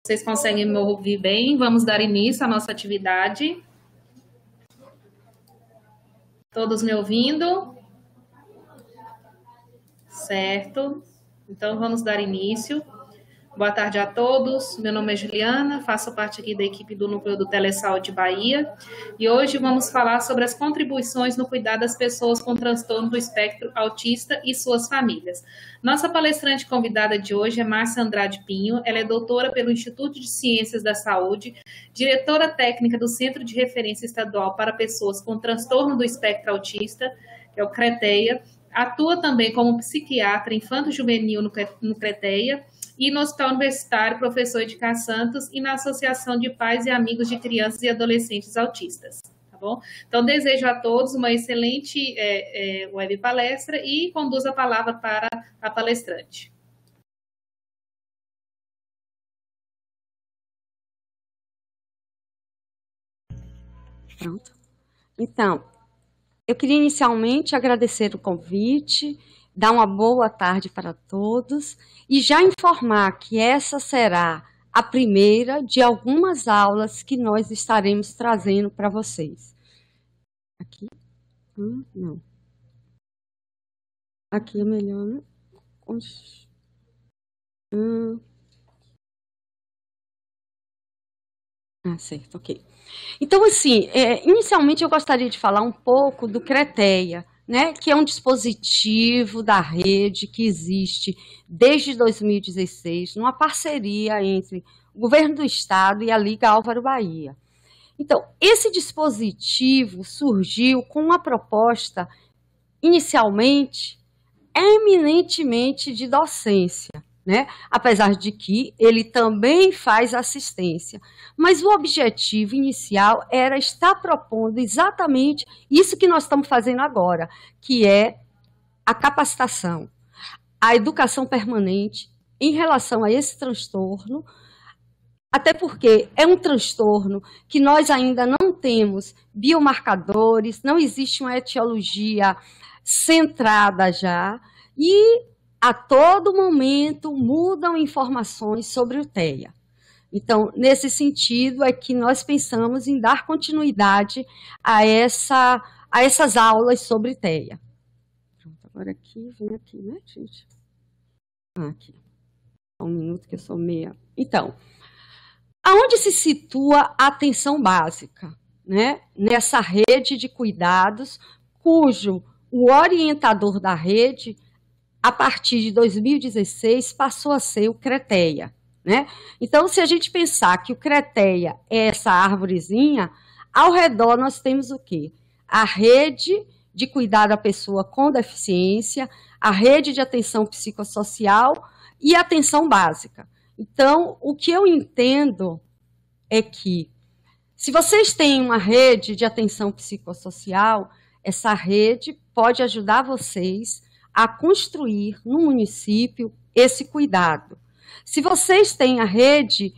Vocês conseguem me ouvir bem? Vamos dar início à nossa atividade. Todos me ouvindo? Certo. Então, vamos dar início. Boa tarde a todos. Meu nome é Juliana, faço parte aqui da equipe do Núcleo do Telesaúde Bahia. E hoje vamos falar sobre as contribuições no cuidado das pessoas com transtorno do espectro autista e suas famílias. Nossa palestrante convidada de hoje é Márcia Andrade Pinho. Ela é doutora pelo Instituto de Ciências da Saúde, diretora técnica do Centro de Referência Estadual para Pessoas com Transtorno do Espectro Autista, que é o CRETEA. Atua também como psiquiatra infanto-juvenil no CRETEA e no Hospital Universitário Professor Edgar Santos e na Associação de Pais e Amigos de Crianças e Adolescentes Autistas, tá bom? Então, desejo a todos uma excelente web palestra e conduzo a palavra para a palestrante. Pronto. Então, eu queria inicialmente agradecer o convite, dar uma boa tarde para todos e já informar que essa será a primeira de algumas aulas que nós estaremos trazendo para vocês. Aqui? Não. Aqui é melhor, né? Certo, ok. Então, assim, inicialmente eu gostaria de falar um pouco do CRETEA, né, que é um dispositivo da rede que existe desde 2016, numa parceria entre o Governo do Estado e a Liga Álvaro Bahia. Então, esse dispositivo surgiu com uma proposta, inicialmente, eminentemente de docência, né? Apesar de que ele também faz assistência. Mas o objetivo inicial era estar propondo exatamente isso que nós estamos fazendo agora, que é a capacitação, a educação permanente em relação a esse transtorno, até porque é um transtorno que nós ainda não temos biomarcadores, não existe uma etiologia centrada já, e a todo momento mudam informações sobre o TEA. Então, nesse sentido, é que nós pensamos em dar continuidade a essas aulas sobre TEA. Pronto, agora aqui, vem aqui, né, gente? Aqui. Um minuto que eu sou meia. Então, aonde se situa a atenção básica, né? Nessa rede de cuidados, cujo o orientador da rede, a partir de 2016, passou a ser o CRETEA, né? Então, se a gente pensar que o CRETEA é essa árvorezinha, ao redor nós temos o quê? A rede de cuidado à pessoa com deficiência, a rede de atenção psicossocial e atenção básica. Então, o que eu entendo é que, se vocês têm uma rede de atenção psicossocial, essa rede pode ajudar vocês a construir no município esse cuidado. Se vocês têm a rede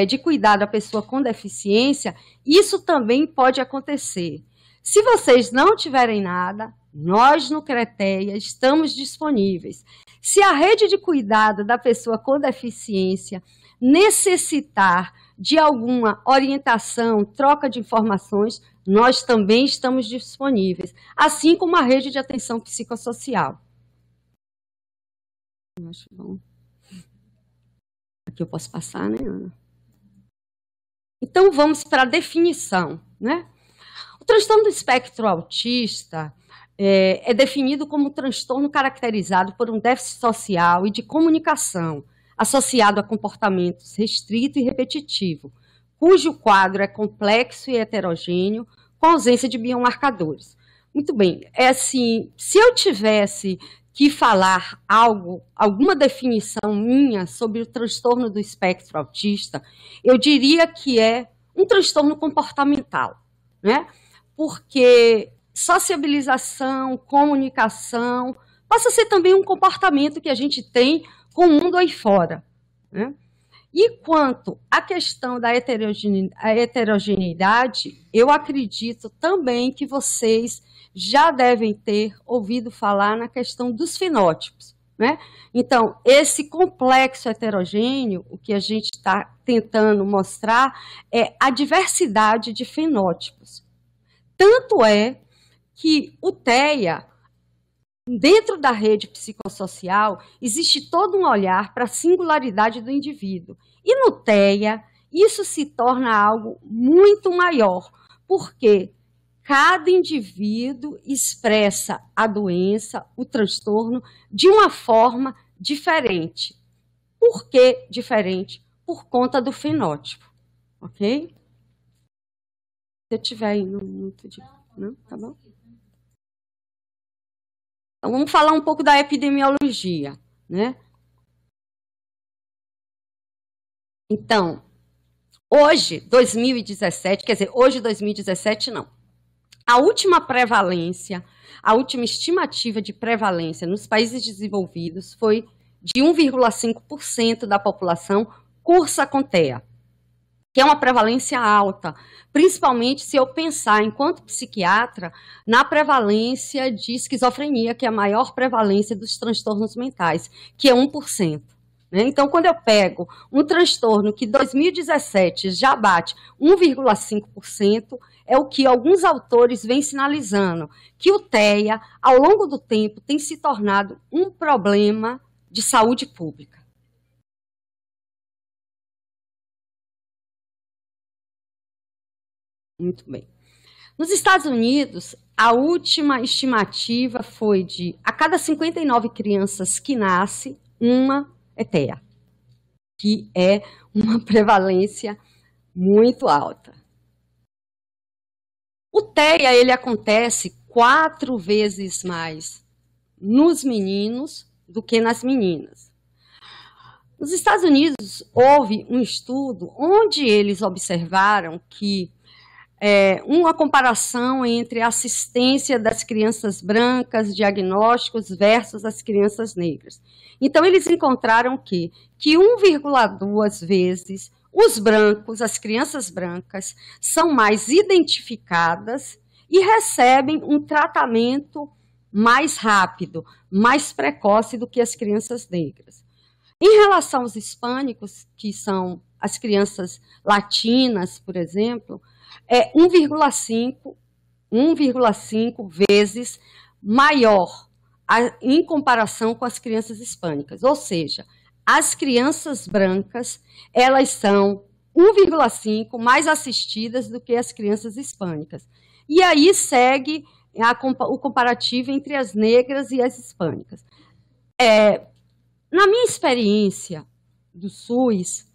de cuidado à pessoa com deficiência, isso também pode acontecer. Se vocês não tiverem nada, nós no CRETEA estamos disponíveis. Se a rede de cuidado da pessoa com deficiência necessitar de alguma orientação, troca de informações, nós também estamos disponíveis, assim como a rede de atenção psicossocial. Eu acho bom. Aqui eu posso passar, né, Ana? Então, vamos para a definição, né? O transtorno do espectro autista é definido como um transtorno caracterizado por um déficit social e de comunicação, associado a comportamentos restrito e repetitivo, cujo quadro é complexo e heterogêneo, com ausência de biomarcadores. Muito bem, assim, se eu tivesse que falar alguma definição minha sobre o transtorno do espectro autista, eu diria que é um transtorno comportamental, né? Porque sociabilização, comunicação, passa a ser também um comportamento que a gente tem com o mundo aí fora, né? E quanto à questão da heterogeneidade, eu acredito também que vocês já devem ter ouvido falar na questão dos fenótipos, né? Então, esse complexo heterogêneo, o que a gente está tentando mostrar é a diversidade de fenótipos. Tanto é que o TEA, dentro da rede psicossocial, existe todo um olhar para a singularidade do indivíduo. E no TEA, isso se torna algo muito maior, porque cada indivíduo expressa a doença, o transtorno, de uma forma diferente. Por que diferente? Por conta do fenótipo, ok? Se eu estiver indo muito de... Não? Tá bom? Então, vamos falar um pouco da epidemiologia, né? Então, hoje, 2017, quer dizer, hoje, 2017, não. A última prevalência, a última estimativa de prevalência nos países desenvolvidos foi de 1,5% da população cursa com TEA, que é uma prevalência alta, principalmente se eu pensar, enquanto psiquiatra, na prevalência de esquizofrenia, que é a maior prevalência dos transtornos mentais, que é 1%. Né? Então, quando eu pego um transtorno que em 2017 já bate 1,5%, é o que alguns autores vêm sinalizando, que o TEA, ao longo do tempo, tem se tornado um problema de saúde pública. Muito bem. Nos Estados Unidos, a última estimativa foi de, a cada 59 crianças que nascem, uma é TEA, que é uma prevalência muito alta. O TEA, ele acontece 4 vezes mais nos meninos do que nas meninas. Nos Estados Unidos, houve um estudo onde eles observaram que uma comparação entre a assistência das crianças brancas, diagnósticos, versus as crianças negras. Então, eles encontraram que 1,2 vezes os brancos, as crianças brancas, são mais identificadas e recebem um tratamento mais rápido, mais precoce do que as crianças negras. Em relação aos hispânicos, que são as crianças latinas, por exemplo, é 1,5 vezes maior em comparação com as crianças hispânicas. Ou seja, as crianças brancas, elas são 1,5 mais assistidas do que as crianças hispânicas. E aí segue o comparativo entre as negras e as hispânicas. Na minha experiência do SUS,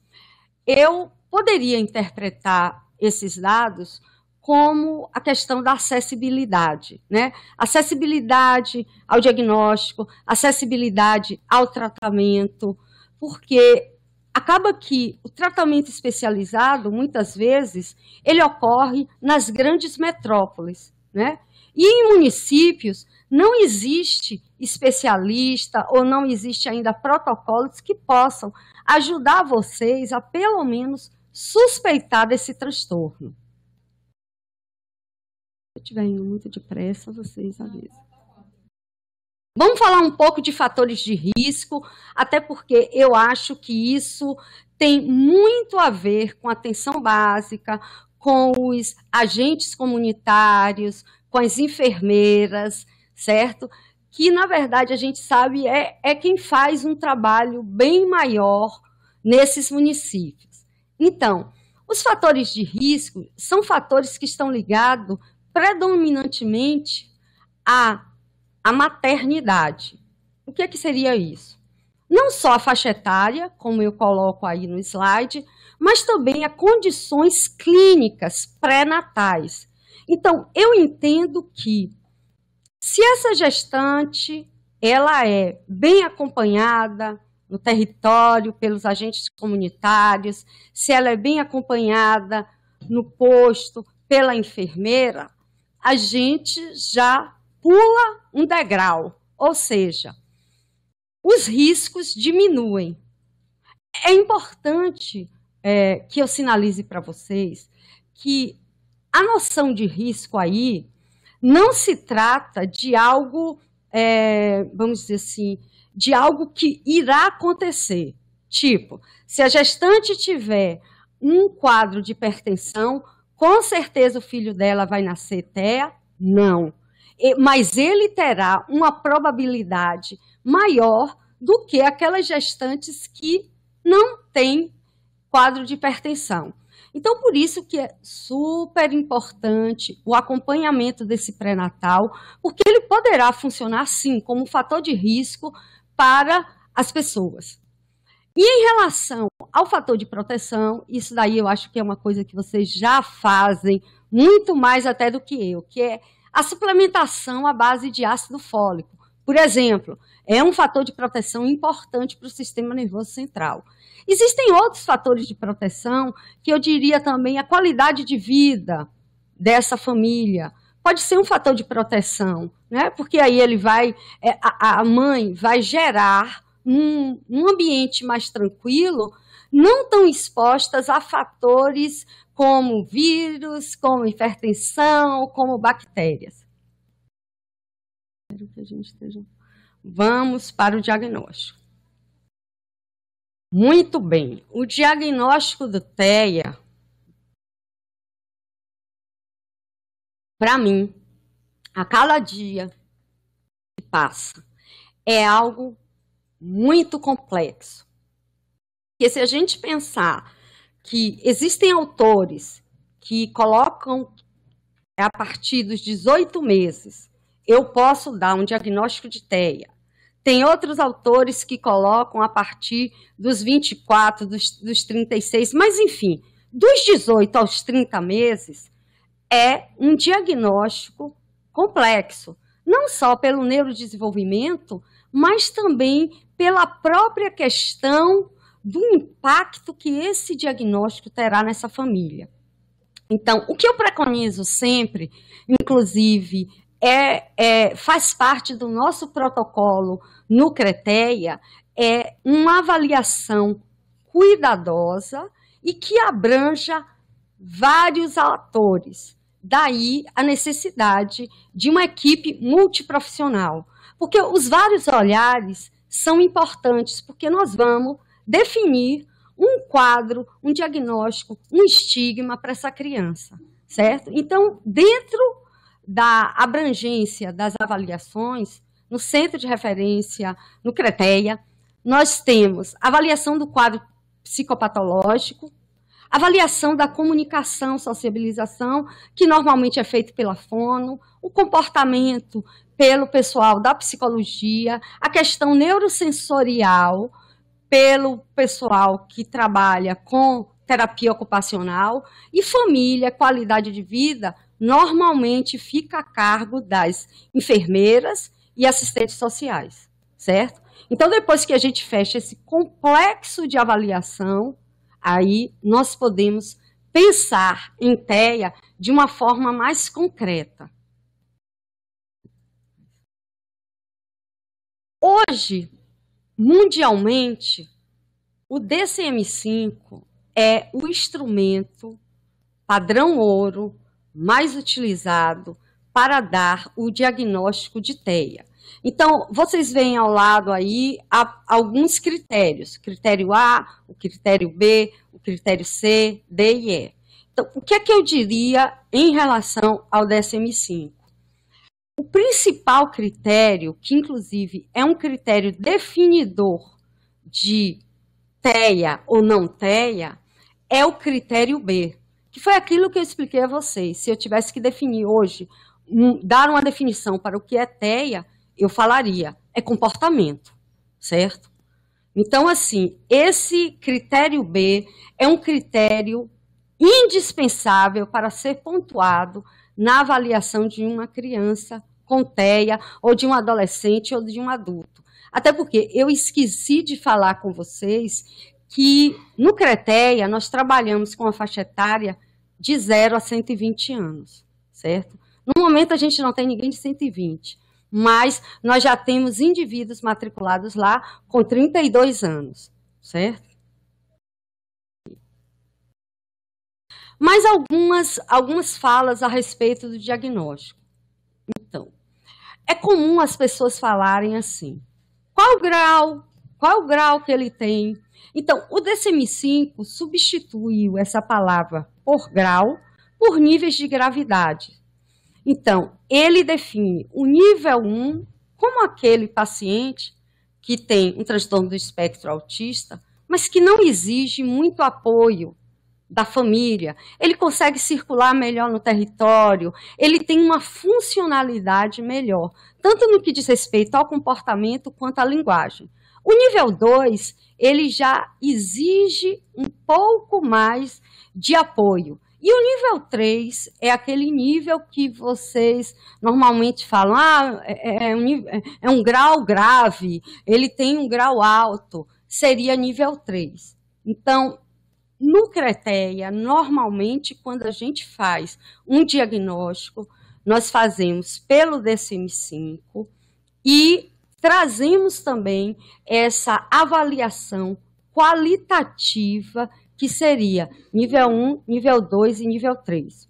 eu poderia interpretar esses dados como a questão da acessibilidade, né? Acessibilidade ao diagnóstico, acessibilidade ao tratamento, porque acaba que o tratamento especializado, muitas vezes, ele ocorre nas grandes metrópoles, né? E em municípios não existe especialista ou não existe ainda protocolos que possam ajudar vocês a, pelo menos, suspeitar desse transtorno. Se eu estiver indo muito depressa, vocês avisam. Vamos falar um pouco de fatores de risco, até porque eu acho que isso tem muito a ver com a atenção básica, com os agentes comunitários, com as enfermeiras, certo? Que, na verdade, a gente sabe é quem faz um trabalho bem maior nesses municípios. Então, os fatores de risco são fatores que estão ligados predominantemente à maternidade. O que seria isso? Não só a faixa etária, como eu coloco aí no slide, mas também a condições clínicas pré-natais. Então, eu entendo que se essa gestante ela é bem acompanhada no território pelos agentes comunitários, se ela é bem acompanhada no posto pela enfermeira, a gente já pula um degrau, ou seja, os riscos diminuem. É importante que eu sinalize para vocês que a noção de risco aí não se trata de algo, vamos dizer assim, de algo que irá acontecer. Tipo, se a gestante tiver um quadro de hipertensão, com certeza o filho dela vai nascer TEA? Não. Mas ele terá uma probabilidade maior do que aquelas gestantes que não têm quadro de hipertensão. Então, por isso que é super importante o acompanhamento desse pré-natal, porque ele poderá funcionar, sim, como um fator de risco para as pessoas. E em relação ao fator de proteção, isso daí eu acho que é uma coisa que vocês já fazem muito mais até do que eu, que é a suplementação à base de ácido fólico. Por exemplo, é um fator de proteção importante para o sistema nervoso central. Existem outros fatores de proteção que eu diria também a qualidade de vida dessa família. Pode ser um fator de proteção, né? Porque aí ele vai, a mãe vai gerar um ambiente mais tranquilo, não tão expostas a fatores como vírus, como hipertensão, como bactérias. Espero que a gente esteja... Vamos para o diagnóstico. Muito bem. O diagnóstico do TEA, para mim, a cada dia que passa, é algo muito complexo. Porque se a gente pensar que existem autores que colocam a partir dos 18 meses, eu posso dar um diagnóstico de TEA. Tem outros autores que colocam a partir dos 24, dos 36, mas enfim, dos 18 aos 30 meses é um diagnóstico complexo, não só pelo neurodesenvolvimento, mas também pela própria questão do impacto que esse diagnóstico terá nessa família. Então, o que eu preconizo sempre, inclusive, faz parte do nosso protocolo no CRETEA, é uma avaliação cuidadosa e que abranja vários atores. Daí a necessidade de uma equipe multiprofissional, porque os vários olhares são importantes, porque nós vamos definir um quadro, um diagnóstico, um estigma para essa criança, certo? Então, dentro da abrangência das avaliações, no centro de referência, no CRETEA, nós temos avaliação do quadro psicopatológico, avaliação da comunicação, sociabilização, que normalmente é feito pela fono, o comportamento pelo pessoal da psicologia, a questão neurosensorial pelo pessoal que trabalha com terapia ocupacional e família, qualidade de vida, normalmente fica a cargo das enfermeiras e assistentes sociais, certo? Então, depois que a gente fecha esse complexo de avaliação, aí nós podemos pensar em TEA de uma forma mais concreta. Hoje, mundialmente, o DSM-5 é o instrumento padrão ouro mais utilizado para dar o diagnóstico de TEA. Então, vocês veem ao lado aí alguns critérios. Critério A, o critério B, o critério C, D e E. Então, o que é que eu diria em relação ao DSM-5? O principal critério, que inclusive é um critério definidor de TEA ou não TEA, é o critério B, que foi aquilo que eu expliquei a vocês. Se eu tivesse que definir hoje, dar uma definição para o que é TEA, eu falaria, é comportamento, certo? Então, assim, esse critério B é um critério indispensável para ser pontuado na avaliação de uma criança com TEA, ou de um adolescente, ou de um adulto. Até porque eu esqueci de falar com vocês que no CRETEA nós trabalhamos com a faixa etária de 0 a 120 anos, certo? No momento a gente não tem ninguém de 120, mas nós já temos indivíduos matriculados lá com 32 anos, certo? Mais algumas falas a respeito do diagnóstico. Então, é comum as pessoas falarem assim, qual o grau que ele tem. Então, o DSM-5 substituiu essa palavra por grau por níveis de gravidade. Então, ele define o nível 1 como aquele paciente que tem um transtorno do espectro autista, mas que não exige muito apoio da família. Ele consegue circular melhor no território, ele tem uma funcionalidade melhor, tanto no que diz respeito ao comportamento quanto à linguagem. O nível 2, ele já exige um pouco mais de apoio. E o nível 3 é aquele nível que vocês normalmente falam, é um grau grave, ele tem um grau alto, seria nível 3. Então, no CRETEA, normalmente, quando a gente faz um diagnóstico, nós fazemos pelo DSM-5 e trazemos também essa avaliação qualitativa, que seria nível 1, nível 2 e nível 3.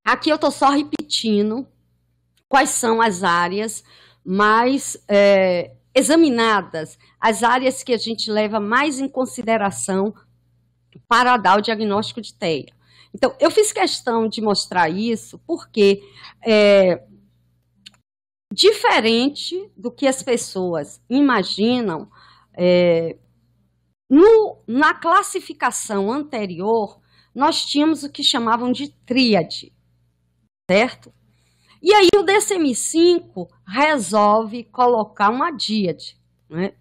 Aqui eu estou só repetindo quais são as áreas mais examinadas, as áreas que a gente leva mais em consideração para dar o diagnóstico de TEA. Então, eu fiz questão de mostrar isso porque, diferente do que as pessoas imaginam, na classificação anterior, nós tínhamos o que chamavam de tríade, certo? E aí o DSM-5 resolve colocar uma díade, né?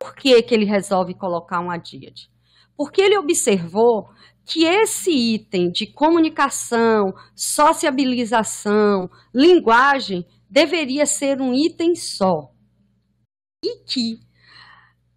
Por que que ele resolve colocar uma díade? Porque ele observou que esse item de comunicação, sociabilização, linguagem, deveria ser um item só. E que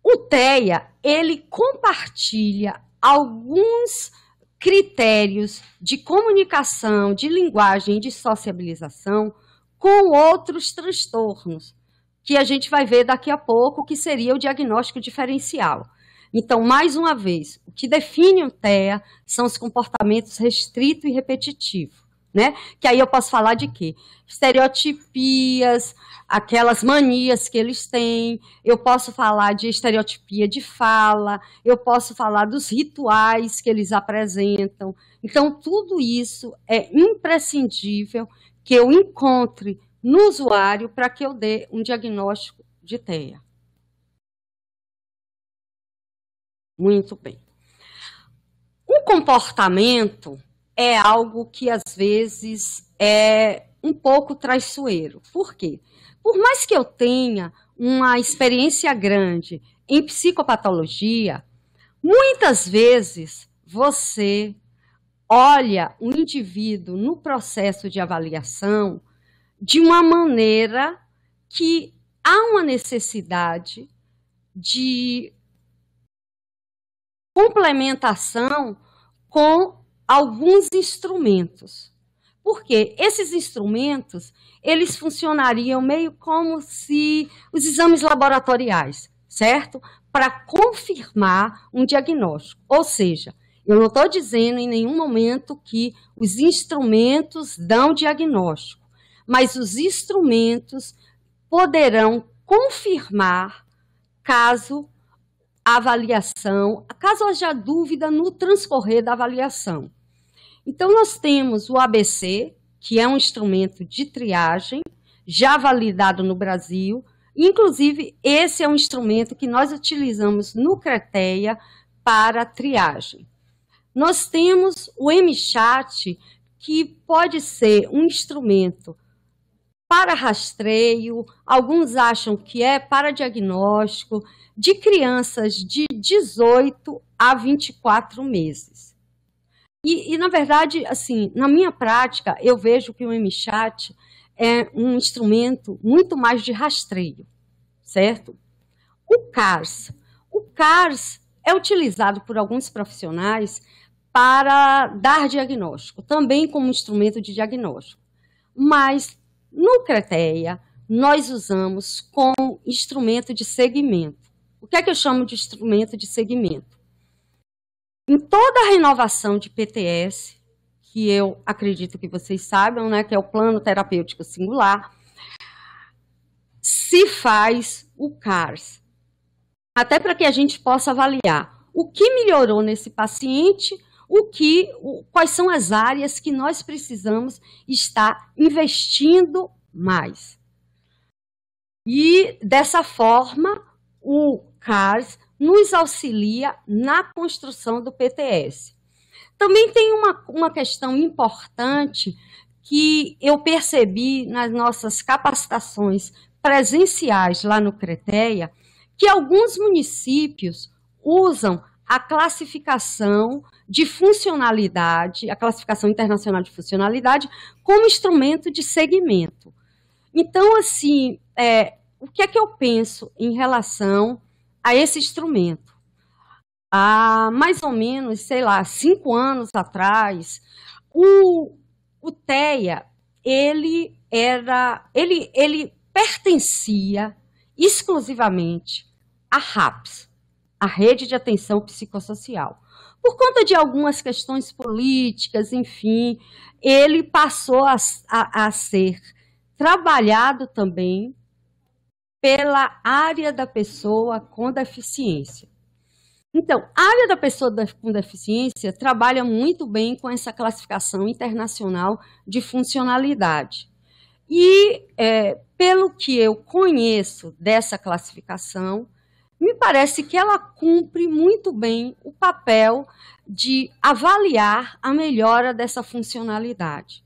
o TEA, ele compartilha alguns critérios de comunicação, de linguagem e de sociabilização com outros transtornos, que a gente vai ver daqui a pouco, que seria o diagnóstico diferencial. Então, mais uma vez, o que define o TEA são os comportamentos restrito e repetitivo, né? Que aí eu posso falar de quê? Estereotipias, aquelas manias que eles têm, eu posso falar de estereotipia de fala, eu posso falar dos rituais que eles apresentam. Então, tudo isso é imprescindível que eu encontre no usuário para que eu dê um diagnóstico de TEA. Muito bem. O comportamento é algo que, às vezes, é um pouco traiçoeiro. Por quê? Por mais que eu tenha uma experiência grande em psicopatologia, muitas vezes você olha o indivíduo no processo de avaliação de uma maneira que há uma necessidade de complementação com alguns instrumentos. Porque esses instrumentos, eles funcionariam meio como se os exames laboratoriais, certo? Para confirmar um diagnóstico. Ou seja, eu não estou dizendo em nenhum momento que os instrumentos dão diagnóstico, mas os instrumentos poderão confirmar caso a avaliação, caso haja dúvida no transcorrer da avaliação. Então, nós temos o ABC, que é um instrumento de triagem, já validado no Brasil. Inclusive, esse é um instrumento que nós utilizamos no CRETEA para triagem. Nós temos o MChat, que pode ser um instrumento para rastreio, alguns acham que é para diagnóstico, de crianças de 18 a 24 meses. E, na verdade, assim, na minha prática, eu vejo que o MChat é um instrumento muito mais de rastreio, certo? O CARS. O CARS é utilizado por alguns profissionais para dar diagnóstico, também como instrumento de diagnóstico. Mas, no CRETEA, nós usamos como instrumento de segmento. O que é que eu chamo de instrumento de segmento? Em toda a renovação de PTS, que eu acredito que vocês saibam, né, que é o plano terapêutico singular, se faz o CARS, até para que a gente possa avaliar o que melhorou nesse paciente, quais são as áreas que nós precisamos estar investindo mais. E, dessa forma, o CARS nos auxilia na construção do PTS. Também tem uma questão importante que eu percebi nas nossas capacitações presenciais lá no CRETEA, que alguns municípios usam a classificação de funcionalidade, a classificação internacional de funcionalidade, como instrumento de segmento. Então, assim, o que é que eu penso em relação a esse instrumento? Há mais ou menos, sei lá, 5 anos atrás, o TEA, ele pertencia exclusivamente à RAPS, a Rede de Atenção Psicossocial. Por conta de algumas questões políticas, enfim, ele passou a ser trabalhado também pela área da pessoa com deficiência. Então, a área da pessoa com deficiência trabalha muito bem com essa classificação internacional de funcionalidade. E, pelo que eu conheço dessa classificação, me parece que ela cumpre muito bem o papel de avaliar a melhora dessa funcionalidade.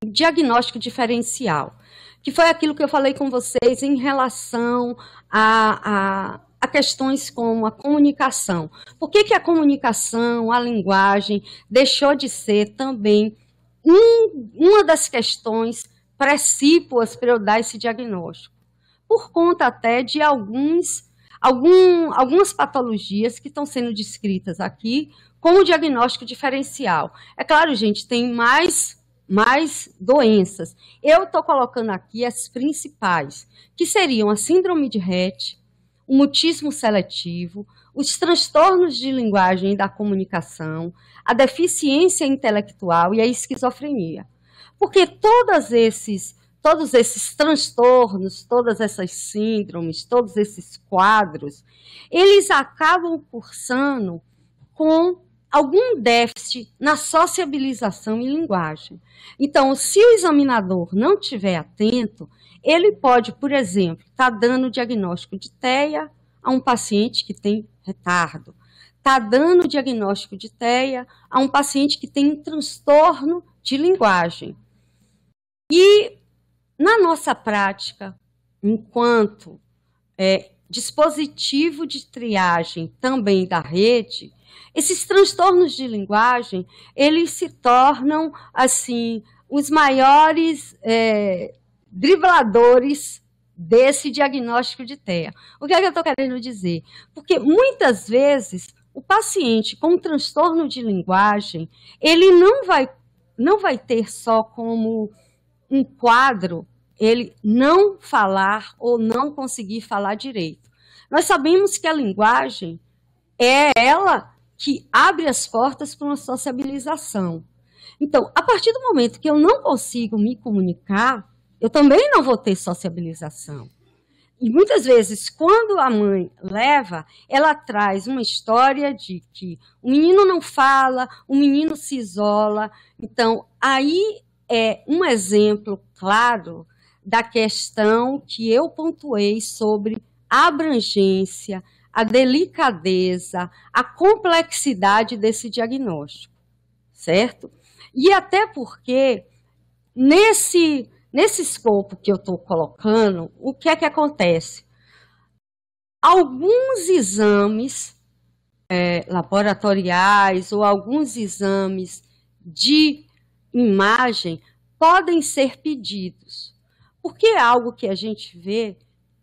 Diagnóstico diferencial, que foi aquilo que eu falei com vocês em relação a questões como a comunicação. Por que a comunicação, a linguagem, deixou de ser também uma das questões precípuas para eu dar esse diagnóstico? Por conta até de algumas patologias que estão sendo descritas aqui como diagnóstico diferencial. É claro, gente, tem mais doenças. Eu estou colocando aqui as principais, que seriam a síndrome de Rett, o mutismo seletivo, os transtornos de linguagem e da comunicação, a deficiência intelectual e a esquizofrenia. Porque todos esses transtornos, todas essas síndromes, todos esses quadros, eles acabam cursando com algum déficit na sociabilização e linguagem. Então, se o examinador não estiver atento, ele pode, por exemplo, estar dando diagnóstico de TEA a um paciente que tem retardo, está dando diagnóstico de TEA a um paciente que tem um transtorno de linguagem. E, na nossa prática, enquanto dispositivo de triagem também da rede, esses transtornos de linguagem, eles se tornam, assim, os maiores dribladores desse diagnóstico de TEA. O que é que eu estou querendo dizer? Porque, muitas vezes, o paciente com transtorno de linguagem, ele não vai ter só como um quadro ele não falar ou não conseguir falar direito. Nós sabemos que a linguagem é ela que abre as portas para uma sociabilização. Então, a partir do momento que eu não consigo me comunicar, eu também não vou ter sociabilização. E muitas vezes, quando a mãe leva, ela traz uma história de que o menino não fala, o menino se isola. Então, aí é um exemplo claro da questão que eu pontuei sobre a abrangência, a delicadeza, a complexidade desse diagnóstico, certo? E até porque, nesse escopo que eu estou colocando, o que é que acontece? Alguns exames laboratoriais ou alguns exames de imagem podem ser pedidos, porque é algo que a gente vê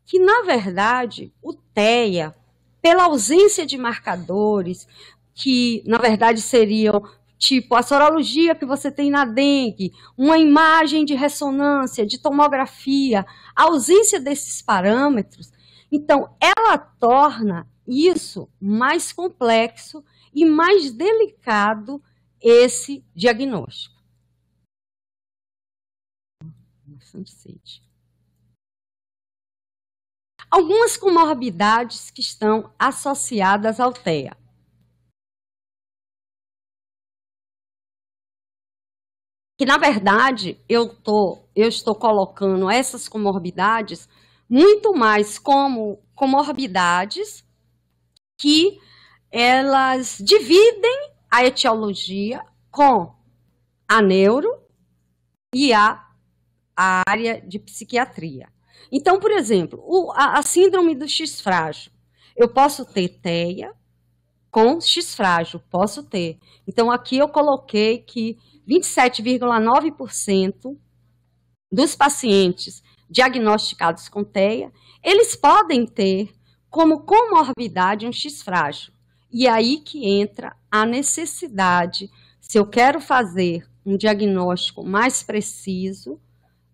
que, na verdade, o TEA, pela ausência de marcadores, que, na verdade, seriam tipo a sorologia que você tem na dengue, uma imagem de ressonância, de tomografia, a ausência desses parâmetros, então, ela torna isso, mais complexo e mais delicado esse diagnóstico. Bastante sede. Algumas comorbidades que estão associadas ao TEA. Que, na verdade, eu estou colocando essas comorbidades muito mais como comorbidades que elas dividem a etiologia com a neuro e a área de psiquiatria. Então, por exemplo, a síndrome do X frágil. Eu posso ter TEA com X frágil, posso ter. Então, aqui eu coloquei que 27,9% dos pacientes diagnosticados com TEA, eles podem ter como comorbidade um X frágil. E aí que entra a necessidade, se eu quero fazer um diagnóstico mais preciso,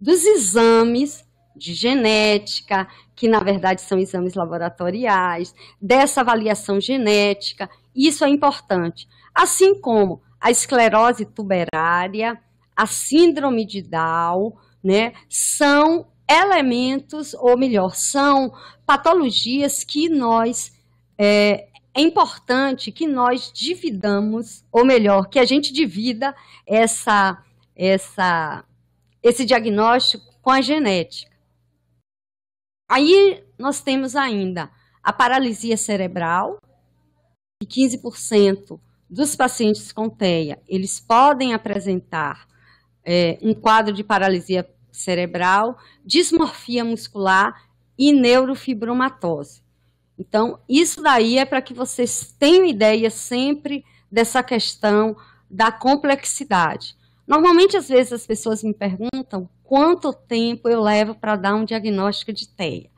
dos exames de genética, que na verdade são exames laboratoriais, dessa avaliação genética, isso é importante. Assim como a esclerose tuberária, a síndrome de Down, né, são elementos, ou melhor, são patologias que é importante que nós dividamos, ou melhor, que a gente divida esse diagnóstico com a genética. Aí nós temos ainda a paralisia cerebral, e 15% dos pacientes com TEA, eles podem apresentar um quadro de paralisia cerebral, dismorfia muscular e neurofibromatose. Então, isso daí é para que vocês tenham ideia sempre dessa questão da complexidade. Normalmente, às vezes, as pessoas me perguntam quanto tempo eu levo para dar um diagnóstico de TEA.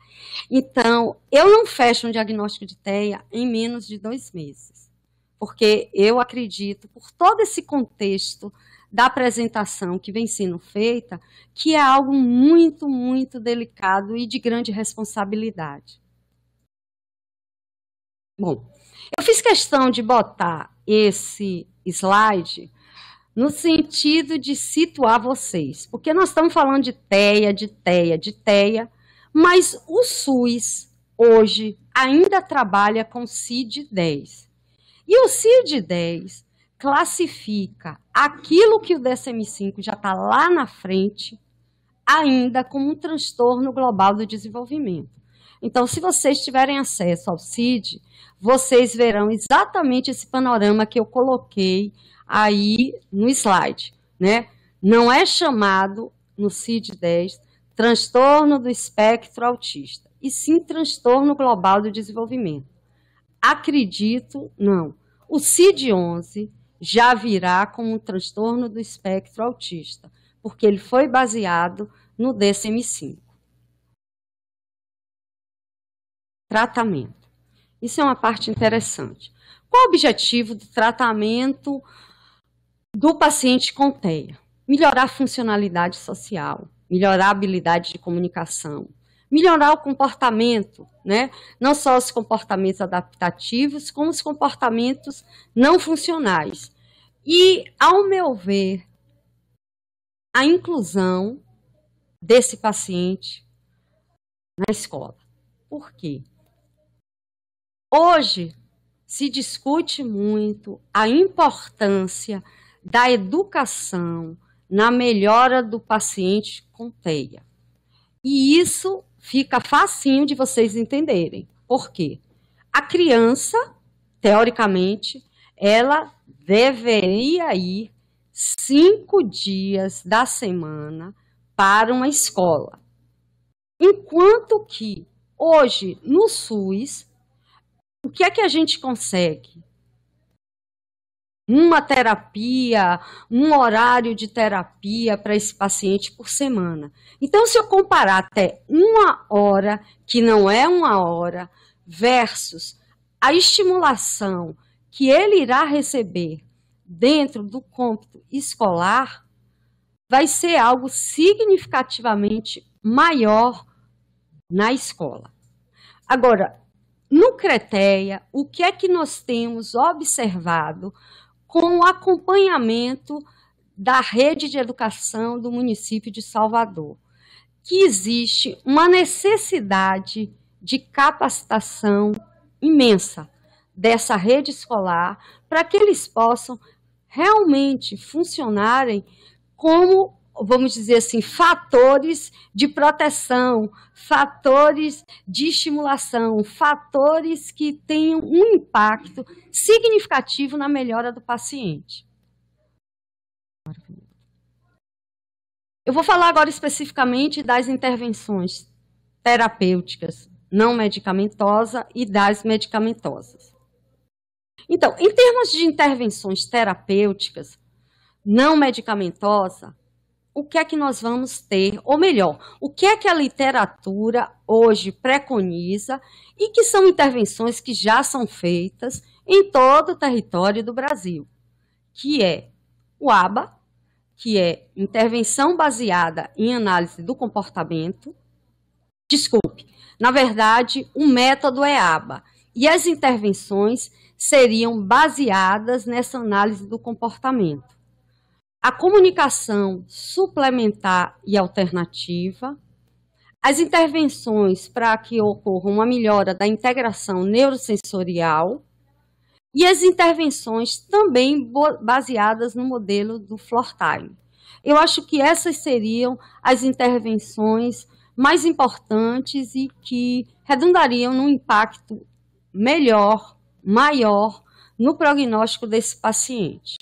Então, eu não fecho um diagnóstico de TEA em menos de 2 meses, porque eu acredito, por todo esse contexto da apresentação que vem sendo feita, que é algo muito, muito delicado e de grande responsabilidade. Bom, eu fiz questão de botar esse slide no sentido de situar vocês, porque nós estamos falando de TEA, mas o SUS hoje ainda trabalha com CID-10. E o CID-10 classifica aquilo que o DSM-5 já está lá na frente ainda como um transtorno global do desenvolvimento. Então, se vocês tiverem acesso ao CID, vocês verão exatamente esse panorama que eu coloquei aí no slide, né? Não é chamado no CID-10 transtorno do espectro autista, e sim transtorno global do desenvolvimento. Acredito, não. O CID-11 já virá como um transtorno do espectro autista, porque ele foi baseado no DSM-5. Tratamento. Isso é uma parte interessante. Qual o objetivo do tratamento do paciente com TEA? Melhorar a funcionalidade social, melhorar a habilidade de comunicação, melhorar o comportamento, né? Não só os comportamentos adaptativos, como os comportamentos não funcionais. E, ao meu ver, a inclusão desse paciente na escola. Por quê? Hoje se discute muito a importância da educação na melhora do paciente com TEA. E isso fica facinho de vocês entenderem. Por quê? A criança, teoricamente, ela deveria ir 5 dias da semana para uma escola. Enquanto que, hoje, no SUS, o que é que a gente consegue? Uma terapia, um horário de terapia para esse paciente por semana. Então, se eu comparar até 1 hora, que não é 1 hora, versus a estimulação que ele irá receber dentro do cômputo escolar, vai ser algo significativamente maior na escola. Agora, no CRETEA, o que é que nós temos observado com o acompanhamento da rede de educação do município de Salvador? Que existe uma necessidade de capacitação imensa dessa rede escolar para que eles possam realmente funcionarem como, vamos dizer assim, fatores de proteção, fatores de estimulação, fatores que tenham um impacto significativo na melhora do paciente. Eu vou falar agora especificamente das intervenções terapêuticas não medicamentosas e das medicamentosas. Então, em termos de intervenções terapêuticas não medicamentosas, o que é que nós vamos ter, ou melhor, o que é que a literatura hoje preconiza e que são intervenções que já são feitas em todo o território do Brasil, que é o ABA, que é intervenção baseada em análise do comportamento. Desculpe, na verdade, o método é ABA, e as intervenções seriam baseadas nessa análise do comportamento. A comunicação suplementar e alternativa, as intervenções para que ocorra uma melhora da integração neurosensorial e as intervenções também baseadas no modelo do Floor Time. Eu acho que essas seriam as intervenções mais importantes e que redundariam num impacto melhor, maior, no prognóstico desse paciente.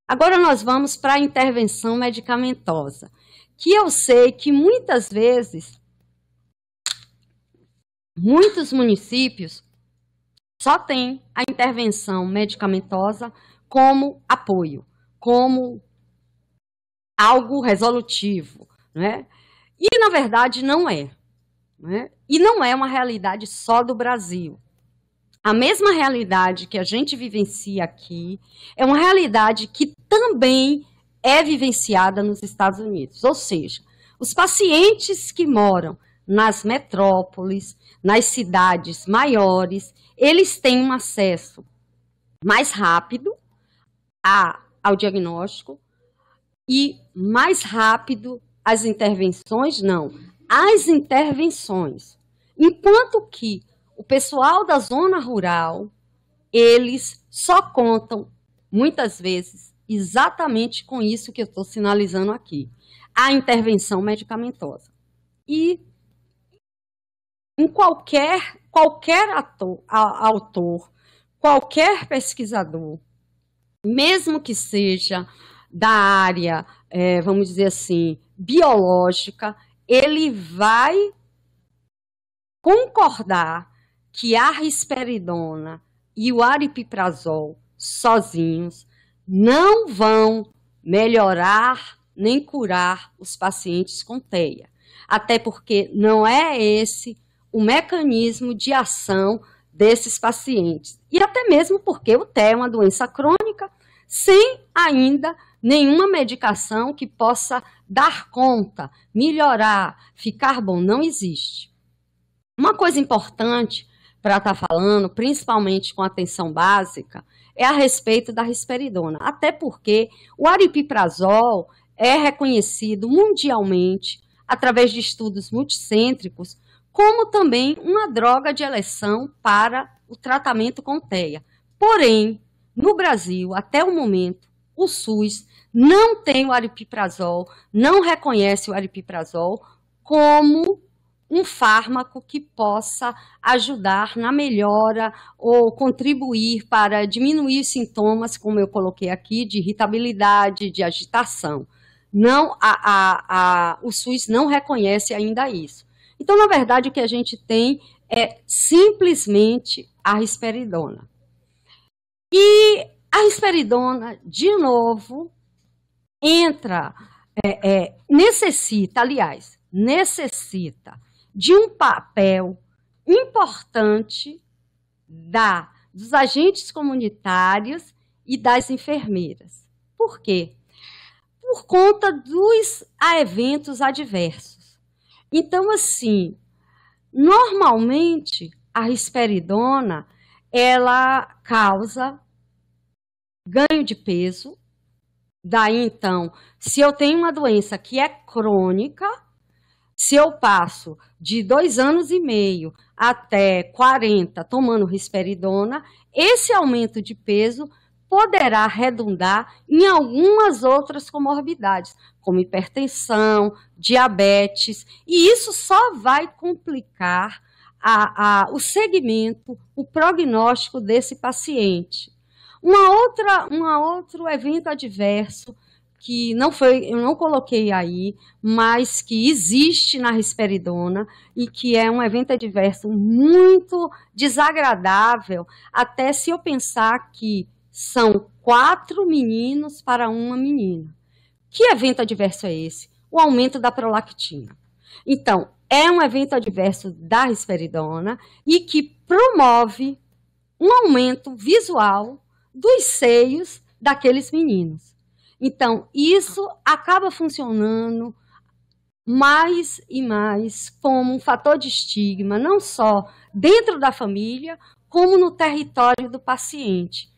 Agora nós vamos para a intervenção medicamentosa, que eu sei que muitas vezes, muitos municípios só têm a intervenção medicamentosa como apoio, como algo resolutivo, né? E, na verdade, não é. Né? E não é uma realidade só do Brasil. A mesma realidade que a gente vivencia aqui é uma realidade que também é vivenciada nos Estados Unidos. Ou seja, os pacientes que moram nas metrópoles, nas cidades maiores, eles têm um acesso mais rápido ao diagnóstico e mais rápido às intervenções, não, às intervenções. Enquanto que o pessoal da zona rural, eles só contam, muitas vezes, exatamente com isso que eu estou sinalizando aqui, a intervenção medicamentosa. E em qualquer autor, qualquer pesquisador, mesmo que seja da área, vamos dizer assim, biológica, ele vai concordar que a risperidona e o aripiprazol sozinhos não vão melhorar nem curar os pacientes com TEA. Até porque não é esse o mecanismo de ação desses pacientes. E até mesmo porque o TEA é uma doença crônica sem ainda nenhuma medicação que possa dar conta, melhorar, ficar bom. Não existe. Uma coisa importante para estar falando, principalmente com atenção básica, é a respeito da risperidona. Até porque o aripiprazol é reconhecido mundialmente, através de estudos multicêntricos, como também uma droga de eleição para o tratamento com TEA. Porém, no Brasil, até o momento, o SUS não tem o aripiprazol, não reconhece o aripiprazol como um fármaco que possa ajudar na melhora ou contribuir para diminuir os sintomas, como eu coloquei aqui, de irritabilidade, de agitação. Não, o SUS não reconhece ainda isso. Então, na verdade, o que a gente tem é simplesmente a risperidona. E a risperidona, de novo, necessita de um papel importante dos agentes comunitários e das enfermeiras. Por quê? Por conta dos eventos adversos. Então, assim, Normalmente, a risperidona, ela causa ganho de peso. Daí, então, se eu tenho uma doença que é crônica, se eu passo de 2 anos e meio até 40 tomando risperidona, esse aumento de peso poderá redundar em algumas outras comorbidades, como hipertensão, diabetes, e isso só vai complicar o segmento, o prognóstico desse paciente. Outro evento adverso que eu não coloquei aí, mas que existe na risperidona e que é um evento adverso muito desagradável, até se eu pensar que são 4 meninos para uma menina. Que evento adverso é esse? O aumento da prolactina. Então, é um evento adverso da risperidona e que promove um aumento visual dos seios daqueles meninos. Então, isso acaba funcionando mais e mais como um fator de estigma, não só dentro da família, como no território do paciente.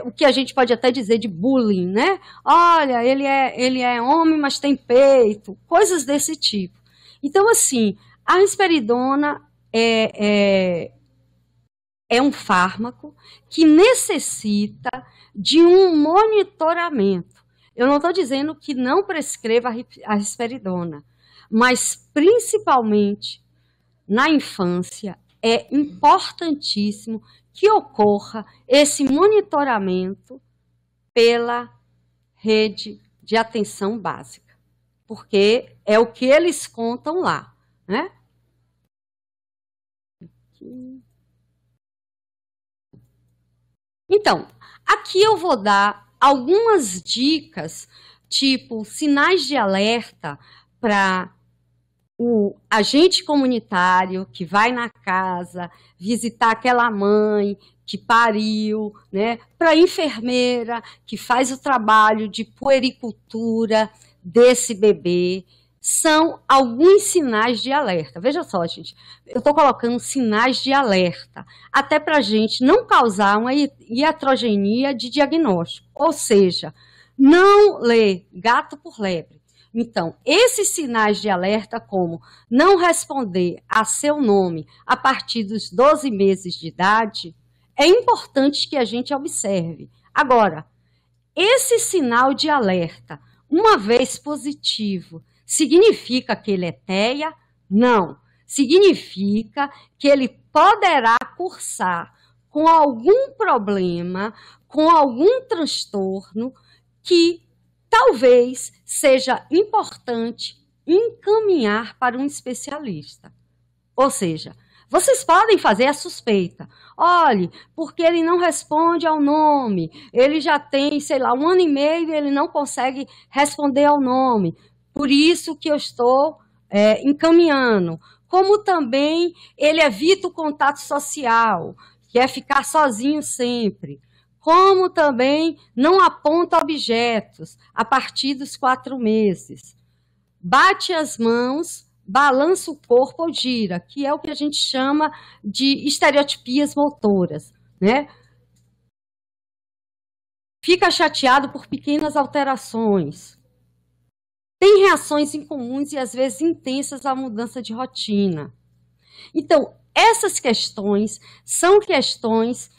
O que a gente pode até dizer de bullying, né? Olha, ele é homem, mas tem peito, coisas desse tipo. Então, assim, a risperidona é um fármaco que necessita de um monitoramento. Eu não estou dizendo que não prescreva a risperidona, mas principalmente na infância é importantíssimo que ocorra esse monitoramento pela rede de atenção básica, porque é o que eles contam lá, né? Então, aqui eu vou dar algumas dicas, tipo sinais de alerta para o agente comunitário que vai na casa visitar aquela mãe que pariu, né? Para a enfermeira que faz o trabalho de puericultura desse bebê. São alguns sinais de alerta. Veja só, gente, eu estou colocando sinais de alerta, até para a gente não causar uma iatrogenia de diagnóstico, ou seja, não ler gato por lebre. Então, esses sinais de alerta, como não responder a seu nome a partir dos 12 meses de idade, é importante que a gente observe. Agora, esse sinal de alerta, uma vez positivo, significa que ele é TEA? Não. Significa que ele poderá cursar com algum problema, com algum transtorno que talvez seja importante encaminhar para um especialista. Ou seja, vocês podem fazer a suspeita. Olhe, porque ele não responde ao nome, ele já tem, sei lá, 1 ano e meio e ele não consegue responder ao nome. Por isso que eu estou encaminhando. Como também ele evita o contato social, que é ficar sozinho sempre. Como também não aponta objetos a partir dos 4 meses. Bate as mãos, balança o corpo ou gira, que é o que a gente chama de estereotipias motoras, né? Fica chateado por pequenas alterações. Tem reações incomuns e, às vezes, intensas à mudança de rotina. Então, essas questões são questões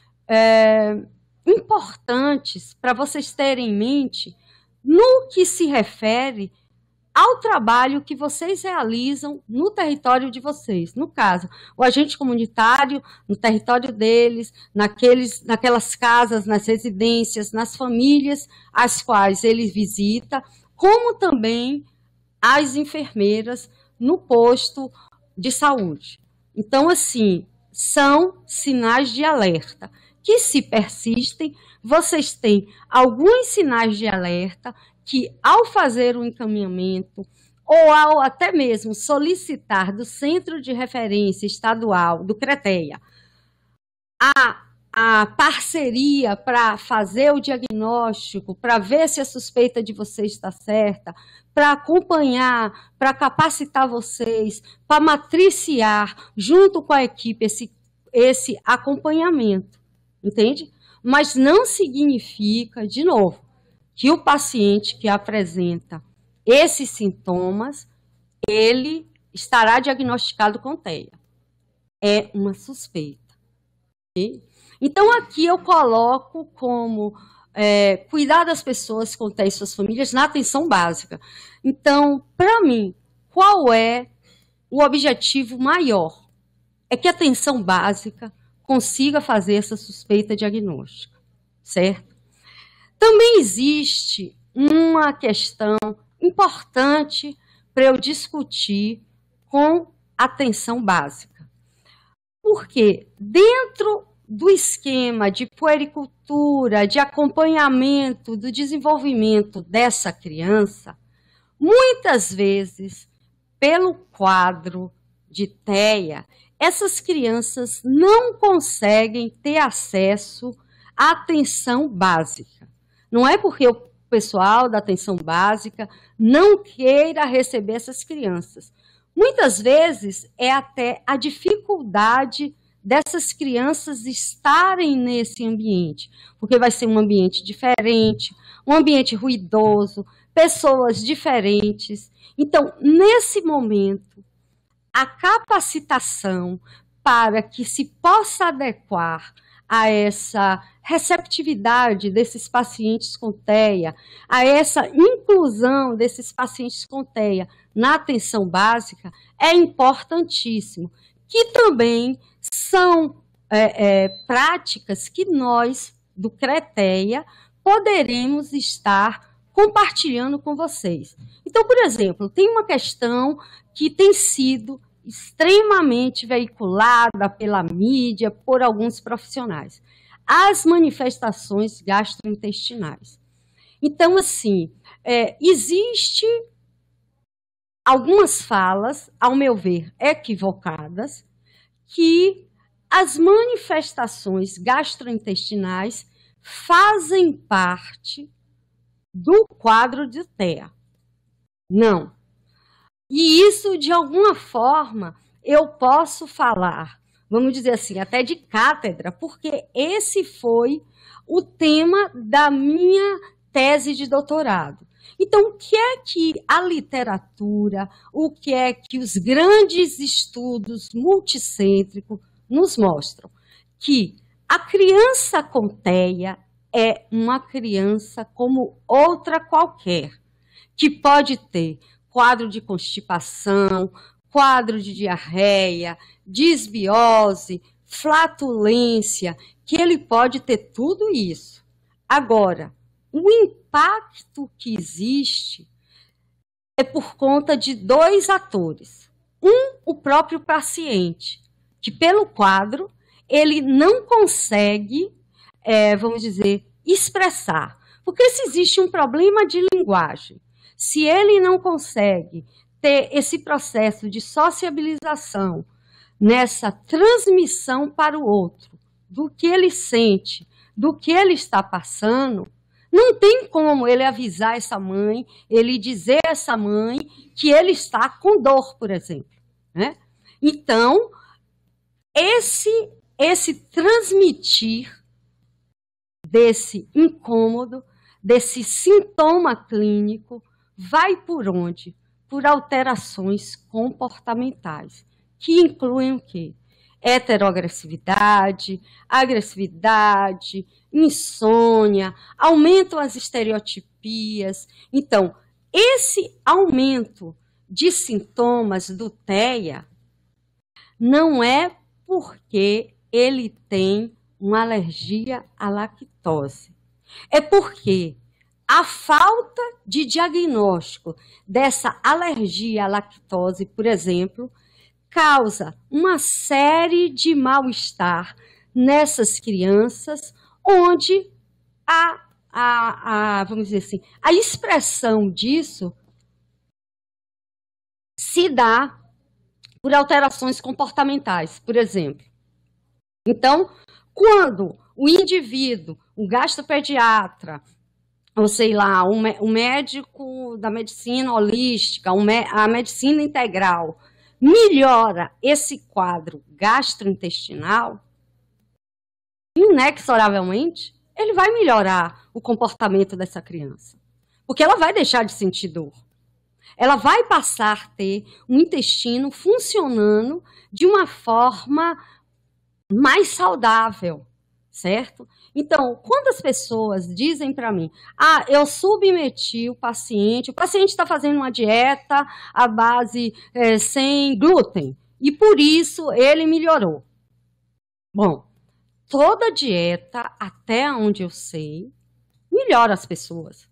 importantes para vocês terem em mente no que se refere ao trabalho que vocês realizam no território de vocês. No caso, o agente comunitário, no território deles, naquelas casas, nas residências, nas famílias às quais ele visita, como também as enfermeiras no posto de saúde. Então, assim, são sinais de alerta que, se persistem, vocês têm alguns sinais de alerta que, ao fazer o encaminhamento ou ao até mesmo solicitar do Centro de Referência Estadual, do CRETEA, a a parceria para fazer o diagnóstico, para ver se a suspeita de vocês está certa, para acompanhar, para capacitar vocês, para matriciar junto com a equipe esse acompanhamento, entende? Mas não significa, de novo, que o paciente que apresenta esses sintomas, ele estará diagnosticado com TEA. É uma suspeita. Okay? Então, aqui eu coloco como cuidar das pessoas com TEA e suas famílias na atenção básica. Então, para mim, qual é o objetivo maior? É que a atenção básica consiga fazer essa suspeita diagnóstica, certo? Também existe uma questão importante para eu discutir com atenção básica. Porque dentro do esquema de puericultura, de acompanhamento do desenvolvimento dessa criança, muitas vezes, pelo quadro de TEA, essas crianças não conseguem ter acesso à atenção básica. Não é porque o pessoal da atenção básica não queira receber essas crianças. Muitas vezes é até a dificuldade dessas crianças estarem nesse ambiente, porque vai ser um ambiente diferente, um ambiente ruidoso, pessoas diferentes. Então, nesse momento, a capacitação para que se possa adequar a essa receptividade desses pacientes com TEA, a essa inclusão desses pacientes com TEA na atenção básica, é importantíssimo, que também são práticas que nós, do CRETEA, poderemos estar compartilhando com vocês. Então, por exemplo, tem uma questão que tem sido extremamente veiculada pela mídia, por alguns profissionais. As manifestações gastrointestinais. Então, assim, existe algumas falas, ao meu ver, equivocadas, que as manifestações gastrointestinais fazem parte do quadro de TEA. Não. E isso, de alguma forma, eu posso falar, vamos dizer assim, até de cátedra, porque esse foi o tema da minha tese de doutorado. Então, o que é que a literatura, o que é que os grandes estudos multicêntricos nos mostram? Que a criança com TEA é uma criança como outra qualquer, que pode ter quadro de constipação, quadro de diarreia, disbiose, flatulência, que ele pode ter tudo isso. Agora, o impacto que existe é por conta de dois atores. O próprio paciente, que pelo quadro, ele não consegue, vamos dizer, expressar. Porque se existe um problema de linguagem, se ele não consegue ter esse processo de sociabilização, nessa transmissão para o outro, do que ele sente, do que ele está passando, não tem como ele avisar essa mãe, ele dizer a essa mãe que ele está com dor, por exemplo, né? Então, esse transmitir desse incômodo, desse sintoma clínico, vai por onde? Por alterações comportamentais, que incluem o quê? Heteroagressividade, agressividade, insônia, aumentam as estereotipias. Então, esse aumento de sintomas do TEA não é porque ele tem uma alergia à lactose. É porque a falta de diagnóstico dessa alergia à lactose, por exemplo, causa uma série de mal-estar nessas crianças, onde vamos dizer assim, a expressão disso se dá por alterações comportamentais, por exemplo. Então, Quando o indivíduo, o gastropediatra, ou sei lá, o médico da medicina holística, a medicina integral, melhora esse quadro gastrointestinal, inexoravelmente, ele vai melhorar o comportamento dessa criança. Porque ela vai deixar de sentir dor. Ela vai passar a ter um intestino funcionando de uma forma mais saudável, certo? Então, quando as pessoas dizem para mim, eu submeti o paciente está fazendo uma dieta à base sem glúten, e por isso ele melhorou. Bom, toda dieta, até onde eu sei, melhora as pessoas,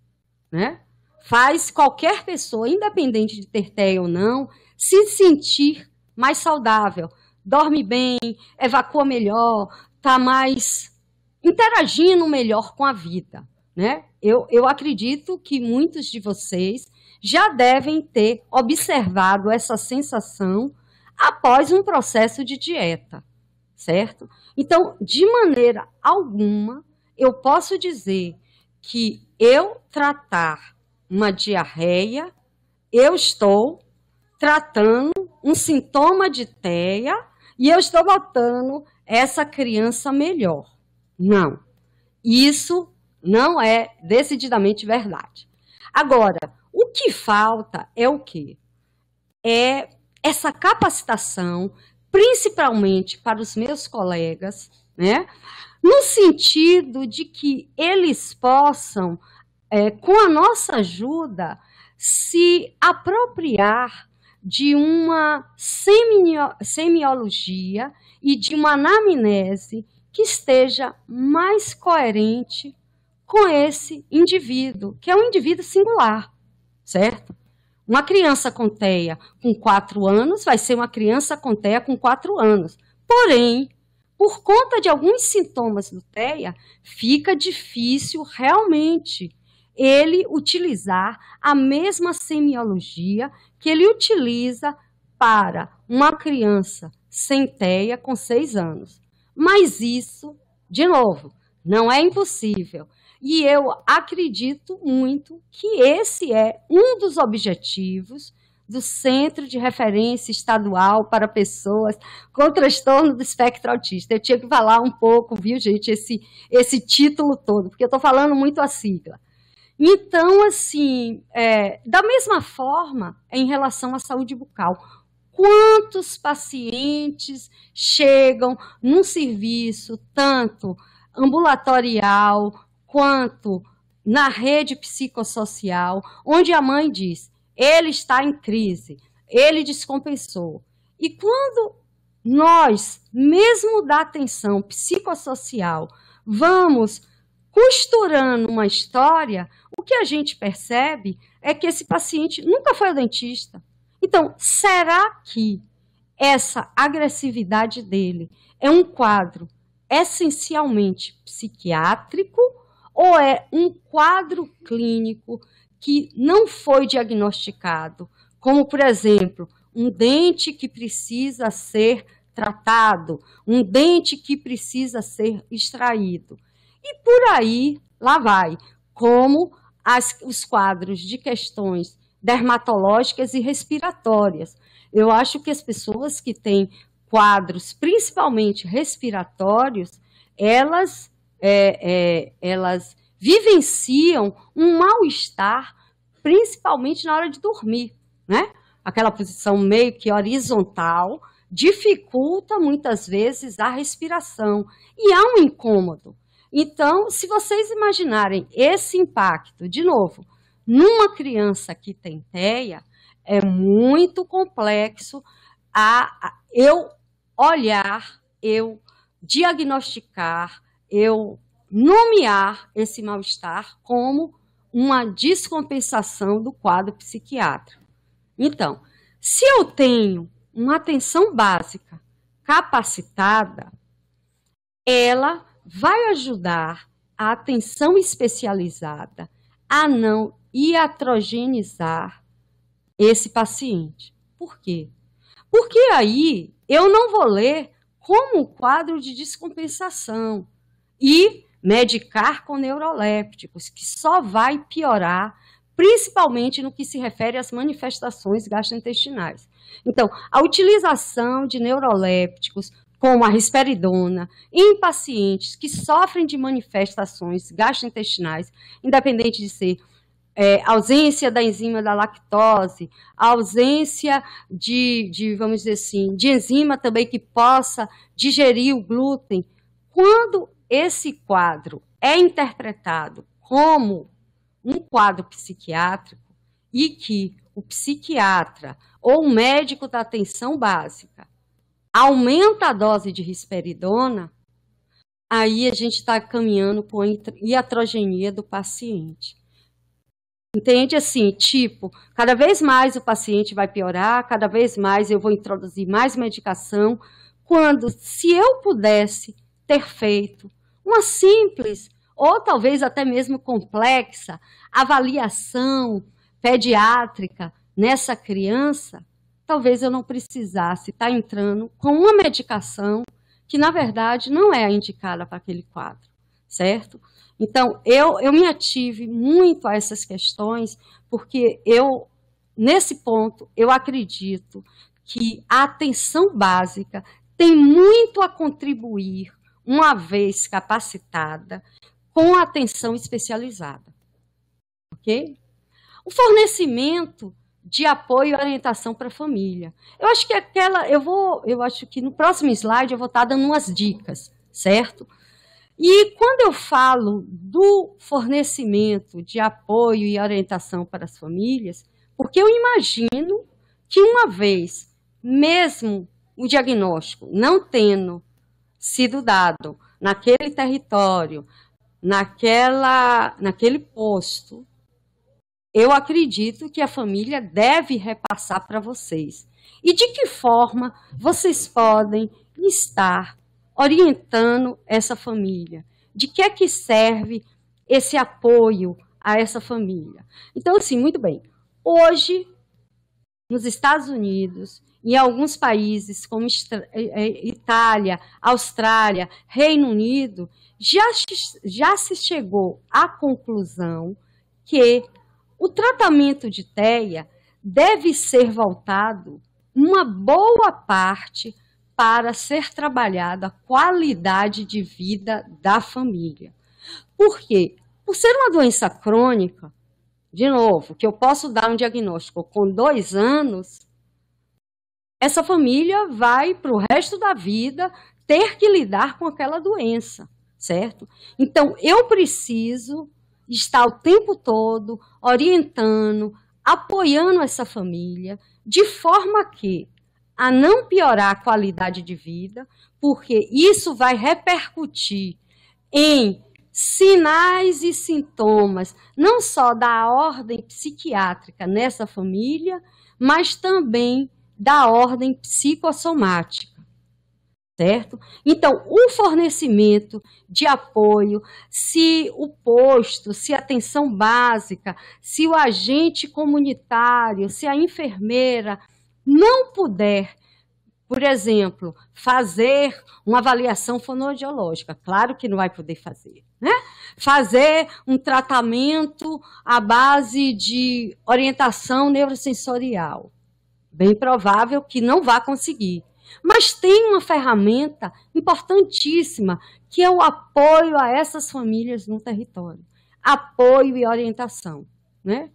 né? Faz qualquer pessoa, independente de ter TEA ou não, se sentir mais saudável, dorme bem, evacua melhor, está mais interagindo melhor com a vida, né? Eu acredito que muitos de vocês já devem ter observado essa sensação após um processo de dieta, certo? Então, de maneira alguma, eu posso dizer que eu tratar uma diarreia, eu estou tratando um sintoma de TEA e eu estou botando essa criança melhor. Não, isso não é decididamente verdade. Agora, o que falta é o quê? É essa capacitação, principalmente para os meus colegas, né? No sentido de que eles possam, com a nossa ajuda, se apropriar de uma semiologia e de uma anamnese que esteja mais coerente com esse indivíduo, que é um indivíduo singular, certo? Uma criança com TEA com 4 anos vai ser uma criança com TEA com 4 anos. Porém, por conta de alguns sintomas do TEA, fica difícil realmente ele utilizar a mesma semiologia que ele utiliza para uma criança sem TEA com 6 anos. Mas isso, de novo, não é impossível. E eu acredito muito que esse é um dos objetivos do Centro de Referência Estadual para Pessoas com Transtorno do Espectro Autista. Eu tinha que falar um pouco, viu, gente, esse título todo, porque eu estou falando muito a sigla. Então, assim, da mesma forma, em relação à saúde bucal, quantos pacientes chegam num serviço, tanto ambulatorial quanto na rede psicossocial, onde a mãe diz, ele está em crise, ele descompensou. E quando nós, mesmo da atenção psicossocial, vamos costurando uma história, o que a gente percebe é que esse paciente nunca foi ao dentista. Então, será que essa agressividade dele é um quadro essencialmente psiquiátrico ou é um quadro clínico que não foi diagnosticado, como, por exemplo, um dente que precisa ser tratado, um dente que precisa ser extraído? E por aí, lá vai, como os quadros de questões dermatológicas e respiratórias. Eu acho que as pessoas que têm quadros, principalmente respiratórios, elas vivenciam um mal-estar, principalmente na hora de dormir, né? Aquela posição meio que horizontal dificulta muitas vezes a respiração e há um incômodo. Então, se vocês imaginarem esse impacto, de novo, numa criança que tem TEA, é muito complexo eu olhar, eu diagnosticar, eu nomear esse mal-estar como uma descompensação do quadro psiquiátrico. Então, se eu tenho uma atenção básica capacitada, ela vai ajudar a atenção especializada a não iatrogenizar esse paciente. Por quê? Porque aí eu não vou ler como um quadro de descompensação e medicar com neurolépticos, que só vai piorar, principalmente no que se refere às manifestações gastrointestinais. Então, a utilização de neurolépticos, como a risperidona, em pacientes que sofrem de manifestações gastrointestinais, independente de ser ausência da enzima da lactose, ausência vamos dizer assim, de enzima também que possa digerir o glúten. Quando esse quadro é interpretado como um quadro psiquiátrico e que o psiquiatra ou o médico da atenção básica aumenta a dose de risperidona, aí a gente está caminhando com a iatrogenia do paciente. Entende? Assim, tipo, cada vez mais o paciente vai piorar, cada vez mais eu vou introduzir mais medicação, quando, se eu pudesse ter feito uma simples, ou talvez até mesmo complexa, avaliação pediátrica nessa criança, talvez eu não precisasse estar entrando com uma medicação que, na verdade, não é a indicada para aquele quadro, certo? Então, eu me ative muito a essas questões, porque nesse ponto, eu acredito que a atenção básica tem muito a contribuir, uma vez capacitada, com a atenção especializada. Ok? O fornecimento de apoio e orientação para a família. Eu acho que eu acho que no próximo slide eu vou estar dando umas dicas, certo? E quando eu falo do fornecimento de apoio e orientação para as famílias, porque eu imagino que uma vez, mesmo o diagnóstico não tendo sido dado naquele território, naquele posto, eu acredito que a família deve repassar para vocês. E de que forma vocês podem estar orientando essa família? De que é que serve esse apoio a essa família? Então, assim, muito bem. Hoje, nos Estados Unidos, em alguns países como Itália, Austrália, Reino Unido, já se chegou à conclusão que o tratamento de TEA deve ser voltado uma boa parte para ser trabalhada a qualidade de vida da família. Por quê? Por ser uma doença crônica, de novo, que eu posso dar um diagnóstico com 2 anos, essa família vai, para o resto da vida, ter que lidar com aquela doença, certo? Então, eu preciso estar o tempo todo orientando, apoiando essa família, de forma que a não piorar a qualidade de vida, porque isso vai repercutir em sinais e sintomas, não só da ordem psiquiátrica nessa família, mas também da ordem psicossomática, certo? Então, o fornecimento de apoio, se o posto, se a atenção básica, se o agente comunitário, se a enfermeira não puder, por exemplo, fazer uma avaliação fonoaudiológica, claro que não vai poder fazer, né? Fazer um tratamento à base de orientação neurosensorial, bem provável que não vá conseguir. Mas tem uma ferramenta importantíssima, que é o apoio a essas famílias no território. Apoio e orientação, né?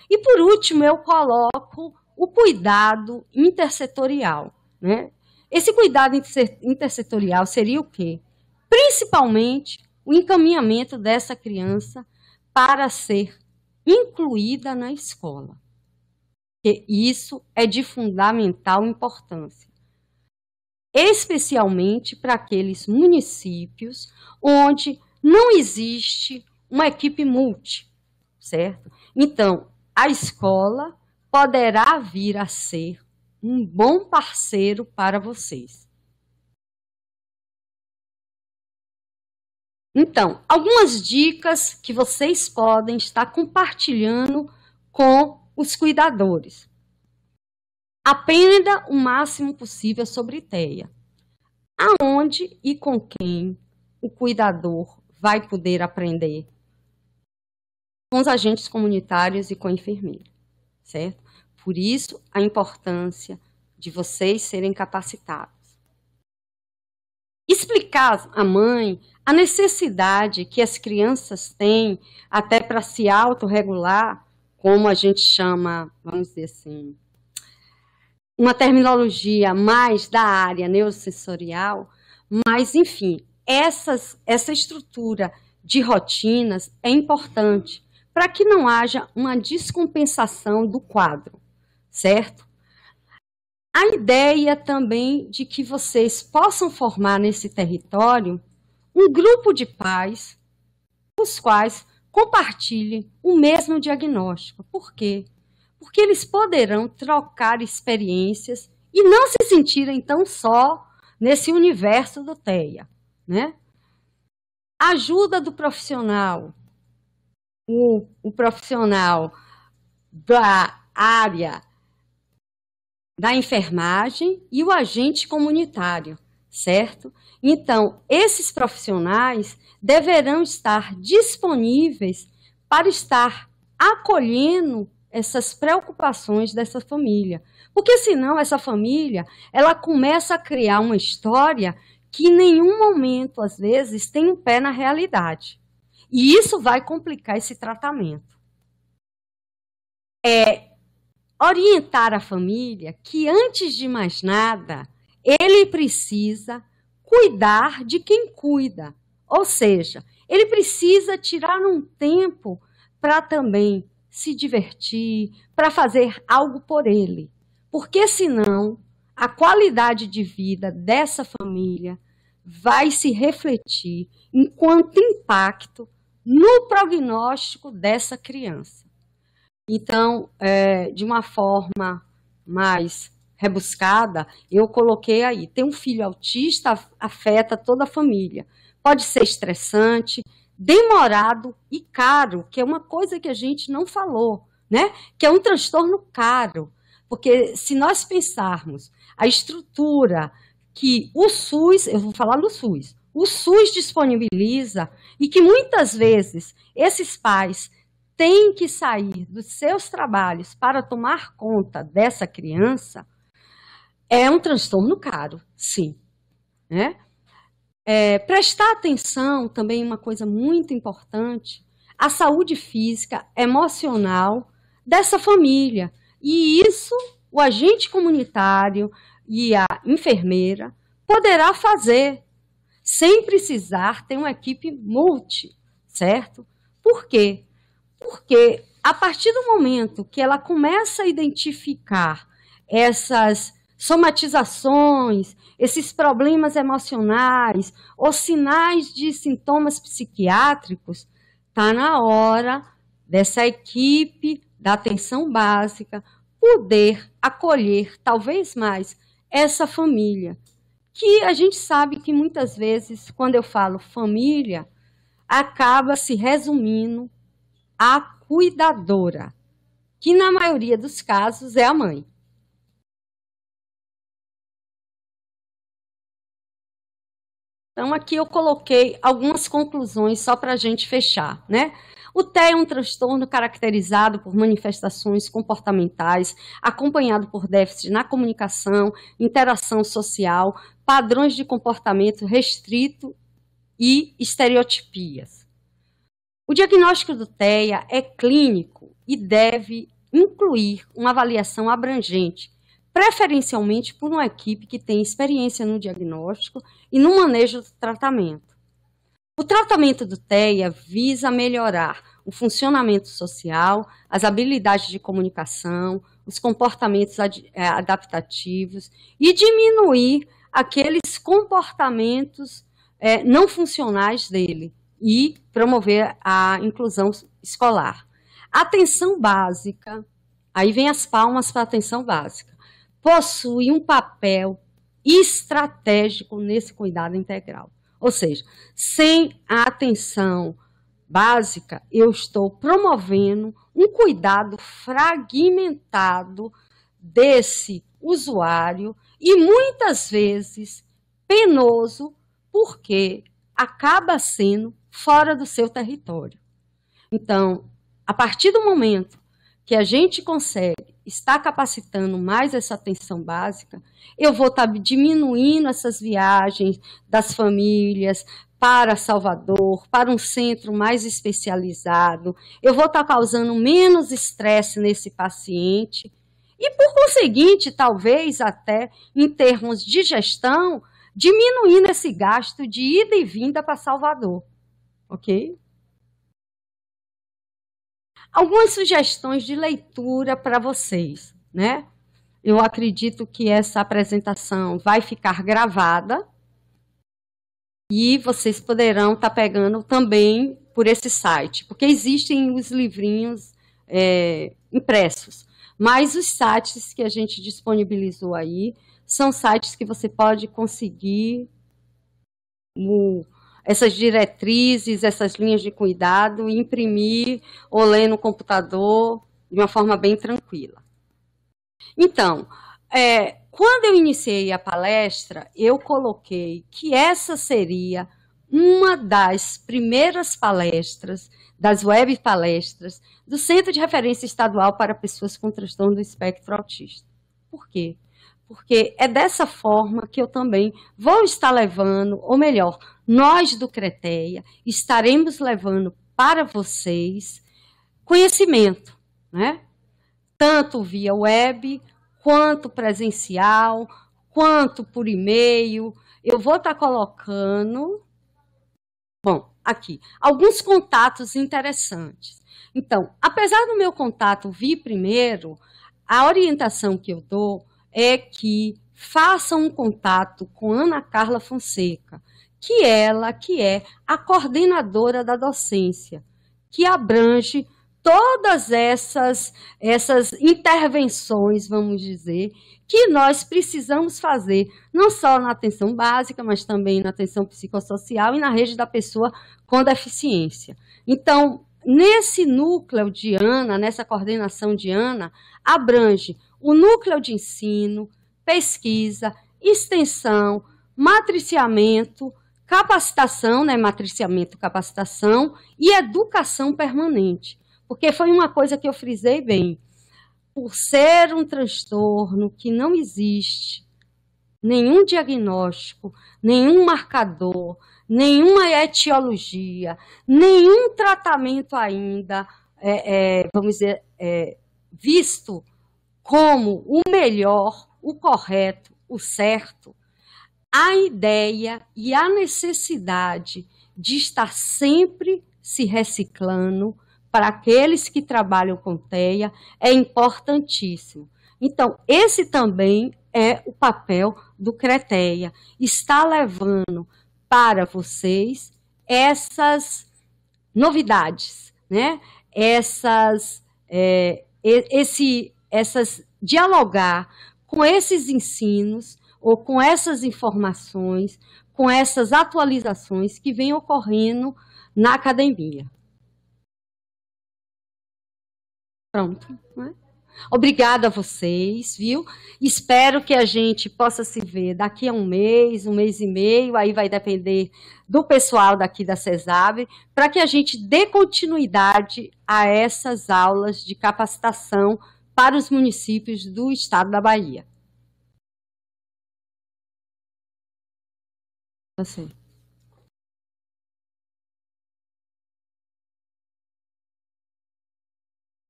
E, por último, eu coloco o cuidado intersetorial, né? Esse cuidado intersetorial seria o quê? Principalmente o encaminhamento dessa criança para ser incluída na escola. Porque isso é de fundamental importância. Especialmente para aqueles municípios onde não existe uma equipe multi, certo? Então, a escola poderá vir a ser um bom parceiro para vocês. Então, algumas dicas que vocês podem estar compartilhando com os cuidadores. Aprenda o máximo possível sobre TEA. aonde e com quem o cuidador vai poder aprender? Com os agentes comunitários e com a enfermeira, certo? Por isso, a importância de vocês serem capacitados. Explicar à mãe a necessidade que as crianças têm até para se autorregular, como a gente chama, vamos dizer assim, uma terminologia mais da área neurosensorial, mas, enfim, essa estrutura de rotinas é importante para que não haja uma descompensação do quadro, certo? A ideia também de que vocês possam formar nesse território um grupo de pais, os quais compartilhem o mesmo diagnóstico. Por quê? Porque eles poderão trocar experiências e não se sentirem tão só nesse universo do TEA, né? A ajuda do profissional, o profissional da área da enfermagem e o agente comunitário, certo? Então, esses profissionais deverão estar disponíveis para estar acolhendo essas preocupações dessa família. Porque senão essa família, ela começa a criar uma história que em nenhum momento, às vezes, tem um pé na realidade. E isso vai complicar esse tratamento. Orientar a família que, antes de mais nada, ele precisa cuidar de quem cuida. Ou seja, ele precisa tirar um tempo para também se divertir, para fazer algo por ele. Porque senão, a qualidade de vida dessa família vai se refletir enquanto impacto no prognóstico dessa criança. Então, de uma forma mais rebuscada, eu coloquei aí, ter um filho autista afeta toda a família. Pode ser estressante, demorado e caro, que é uma coisa que a gente não falou, né? Que é um transtorno caro. Porque se nós pensarmos a estrutura que o SUS, eu vou falar do SUS, o SUS disponibiliza e que muitas vezes esses pais têm que sair dos seus trabalhos para tomar conta dessa criança, é um transtorno caro, sim. Né? Prestar atenção também é uma coisa muito importante, à saúde física, emocional dessa família. E isso o agente comunitário e a enfermeira poderá fazer, sem precisar ter uma equipe multi, certo? Por quê? Porque a partir do momento que ela começa a identificar essas somatizações, esses problemas emocionais ou sinais de sintomas psiquiátricos, está na hora dessa equipe da atenção básica poder acolher, talvez mais, essa família. Que a gente sabe que muitas vezes, quando eu falo família, acaba se resumindo a cuidadora, que na maioria dos casos é a mãe. Então, aqui eu coloquei algumas conclusões só para a gente fechar, né? O TEA é um transtorno caracterizado por manifestações comportamentais, acompanhado por déficit na comunicação, interação social, padrões de comportamento restrito e estereotipias. O diagnóstico do TEA é clínico e deve incluir uma avaliação abrangente, preferencialmente por uma equipe que tem experiência no diagnóstico e no manejo do tratamento. O tratamento do TEA visa melhorar o funcionamento social, as habilidades de comunicação, os comportamentos adaptativos e diminuir aqueles comportamentos não funcionais dele e promover a inclusão escolar. A atenção básica, aí vem as palmas para a atenção básica, possui um papel estratégico nesse cuidado integral. Ou seja, sem a atenção básica, eu estou promovendo um cuidado fragmentado desse usuário e muitas vezes penoso, porque acaba sendo fora do seu território. Então, a partir do momento que a gente consegue estar capacitando mais essa atenção básica, eu vou estar diminuindo essas viagens das famílias para Salvador, para um centro mais especializado, eu vou estar causando menos estresse nesse paciente e, por conseguinte, talvez até em termos de gestão, diminuindo esse gasto de ida e vinda para Salvador, ok? Algumas sugestões de leitura para vocês, né? Eu acredito que essa apresentação vai ficar gravada e vocês poderão estar pegando também por esse site, porque existem os livrinhos impressos, mas os sites que a gente disponibilizou aí são sites que você pode conseguir essas diretrizes, essas linhas de cuidado, imprimir ou ler no computador de uma forma bem tranquila. Então, quando eu iniciei a palestra, eu coloquei que essa seria uma das primeiras palestras, das web palestras, do Centro de Referência Estadual para Pessoas com Transtorno do Espectro Autista. Por quê? Porque é dessa forma que eu também vou estar levando, ou melhor, nós do CRETEA estaremos levando para vocês conhecimento, né? Tanto via web, quanto presencial, quanto por e-mail. Eu vou estar colocando, bom, aqui, alguns contatos interessantes. Então, apesar do meu contato vir primeiro, a orientação que eu dou é que façam um contato com Ana Carla Fonseca, que é a coordenadora da docência, que abrange todas essas intervenções, vamos dizer, que nós precisamos fazer, não só na atenção básica, mas também na atenção psicossocial e na rede da pessoa com deficiência. Então, nesse núcleo de Ana, nessa coordenação de Ana, abrange o núcleo de ensino, pesquisa, extensão, matriciamento, capacitação, né, matriciamento, capacitação e educação permanente. Porque foi uma coisa que eu frisei bem. Por ser um transtorno que não existe nenhum diagnóstico, nenhum marcador, nenhuma etiologia, nenhum tratamento ainda, vamos dizer, visto como o melhor, o correto, o certo, a ideia e a necessidade de estar sempre se reciclando para aqueles que trabalham com TEA é importantíssimo. Então, esse também é o papel do CRETEA, está levando para vocês essas novidades, né? Dialogar com esses ensinos ou com essas informações, com essas atualizações que vêm ocorrendo na academia. Pronto, né? Obrigada a vocês, viu? Espero que a gente possa se ver daqui a um mês e meio, aí vai depender do pessoal daqui da CESAB, para que a gente dê continuidade a essas aulas de capacitação para os municípios do estado da Bahia. Você.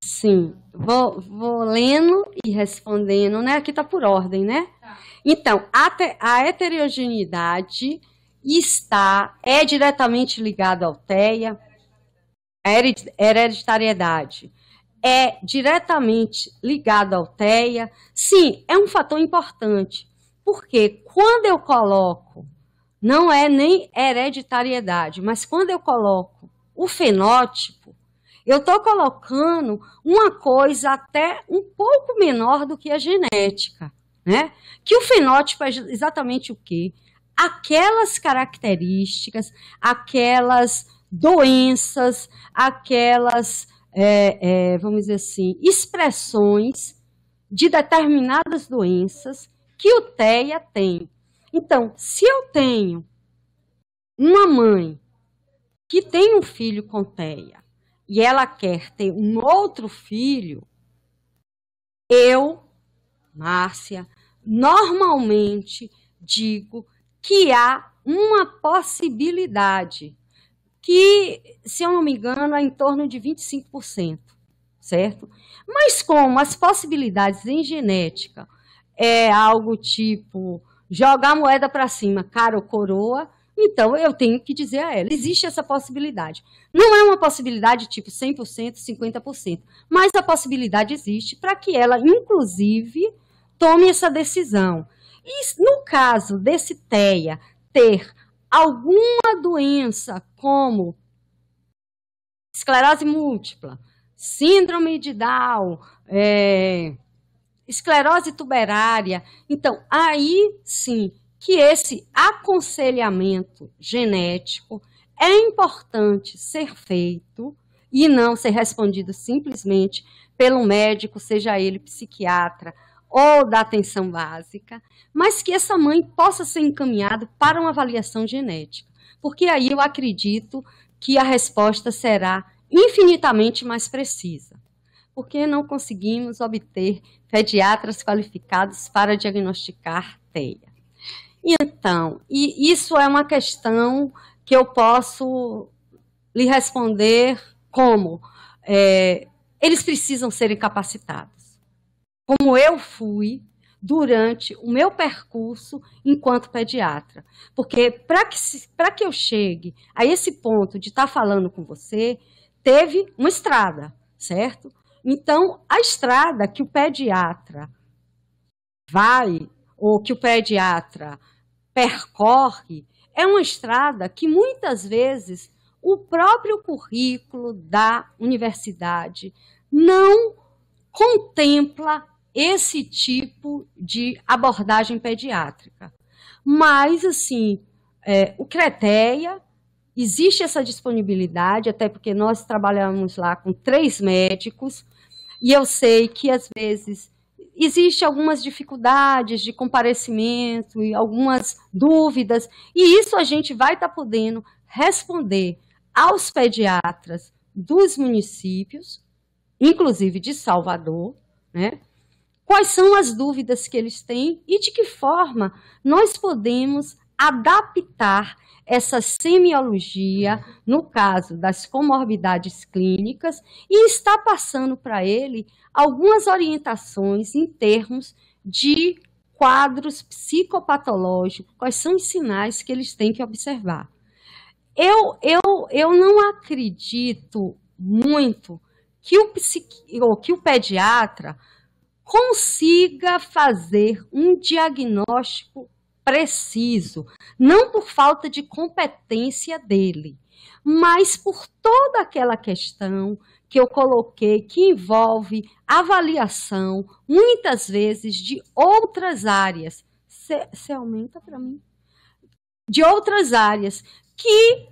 Sim, vou lendo e respondendo, né? Aqui está por ordem, né? Tá. Então, a heterogeneidade é diretamente ligada ao TEA, a hereditariedade é diretamente ligada ao TEA. Sim, é um fator importante, porque quando eu coloco, não é nem hereditariedade, mas quando eu coloco o fenótipo, eu estou colocando uma coisa até um pouco menor do que a genética, né? Que o fenótipo é exatamente o quê? Aquelas características, aquelas doenças, aquelas, vamos dizer assim, expressões de determinadas doenças que o TEA tem. Então, se eu tenho uma mãe que tem um filho com TEA e ela quer ter um outro filho, eu, Márcia, normalmente digo que há uma possibilidade, que, se eu não me engano, é em torno de 25%, certo? Mas como as possibilidades em genética é algo tipo jogar a moeda para cima, cara ou coroa, então eu tenho que dizer a ela, existe essa possibilidade. Não é uma possibilidade tipo 100%, 50%, mas a possibilidade existe para que ela, inclusive, tome essa decisão. E no caso desse TEA ter alguma doença como esclerose múltipla, síndrome de Down, esclerose tuberária, então aí sim que esse aconselhamento genético é importante ser feito e não ser respondido simplesmente pelo médico, seja ele psiquiatra ou da atenção básica, mas que essa mãe possa ser encaminhada para uma avaliação genética, porque aí eu acredito que a resposta será infinitamente mais precisa, porque não conseguimos obter pediatras qualificados para diagnosticar TEA. Então, e isso é uma questão que eu posso lhe responder como eles precisam ser capacitados, como eu fui durante o meu percurso enquanto pediatra. Porque para que eu chegue a esse ponto de estar falando com você, teve uma estrada, certo? Então, a estrada que o pediatra vai, ou que o pediatra percorre, é uma estrada que muitas vezes o próprio currículo da universidade não contempla esse tipo de abordagem pediátrica. Mas, assim, o CRETEA, existe essa disponibilidade, até porque nós trabalhamos lá com 3 médicos, e eu sei que, às vezes, existem algumas dificuldades de comparecimento e algumas dúvidas, e isso a gente vai estar podendo responder aos pediatras dos municípios, inclusive de Salvador, né? Quais são as dúvidas que eles têm e de que forma nós podemos adaptar essa semiologia, no caso das comorbidades clínicas, e está passando para ele algumas orientações em termos de quadros psicopatológicos, quais são os sinais que eles têm que observar. Eu não acredito muito que o pediatra consiga fazer um diagnóstico preciso, não por falta de competência dele, mas por toda aquela questão que eu coloquei, que envolve avaliação, muitas vezes, de outras áreas. Você aumenta para mim? De outras áreas, que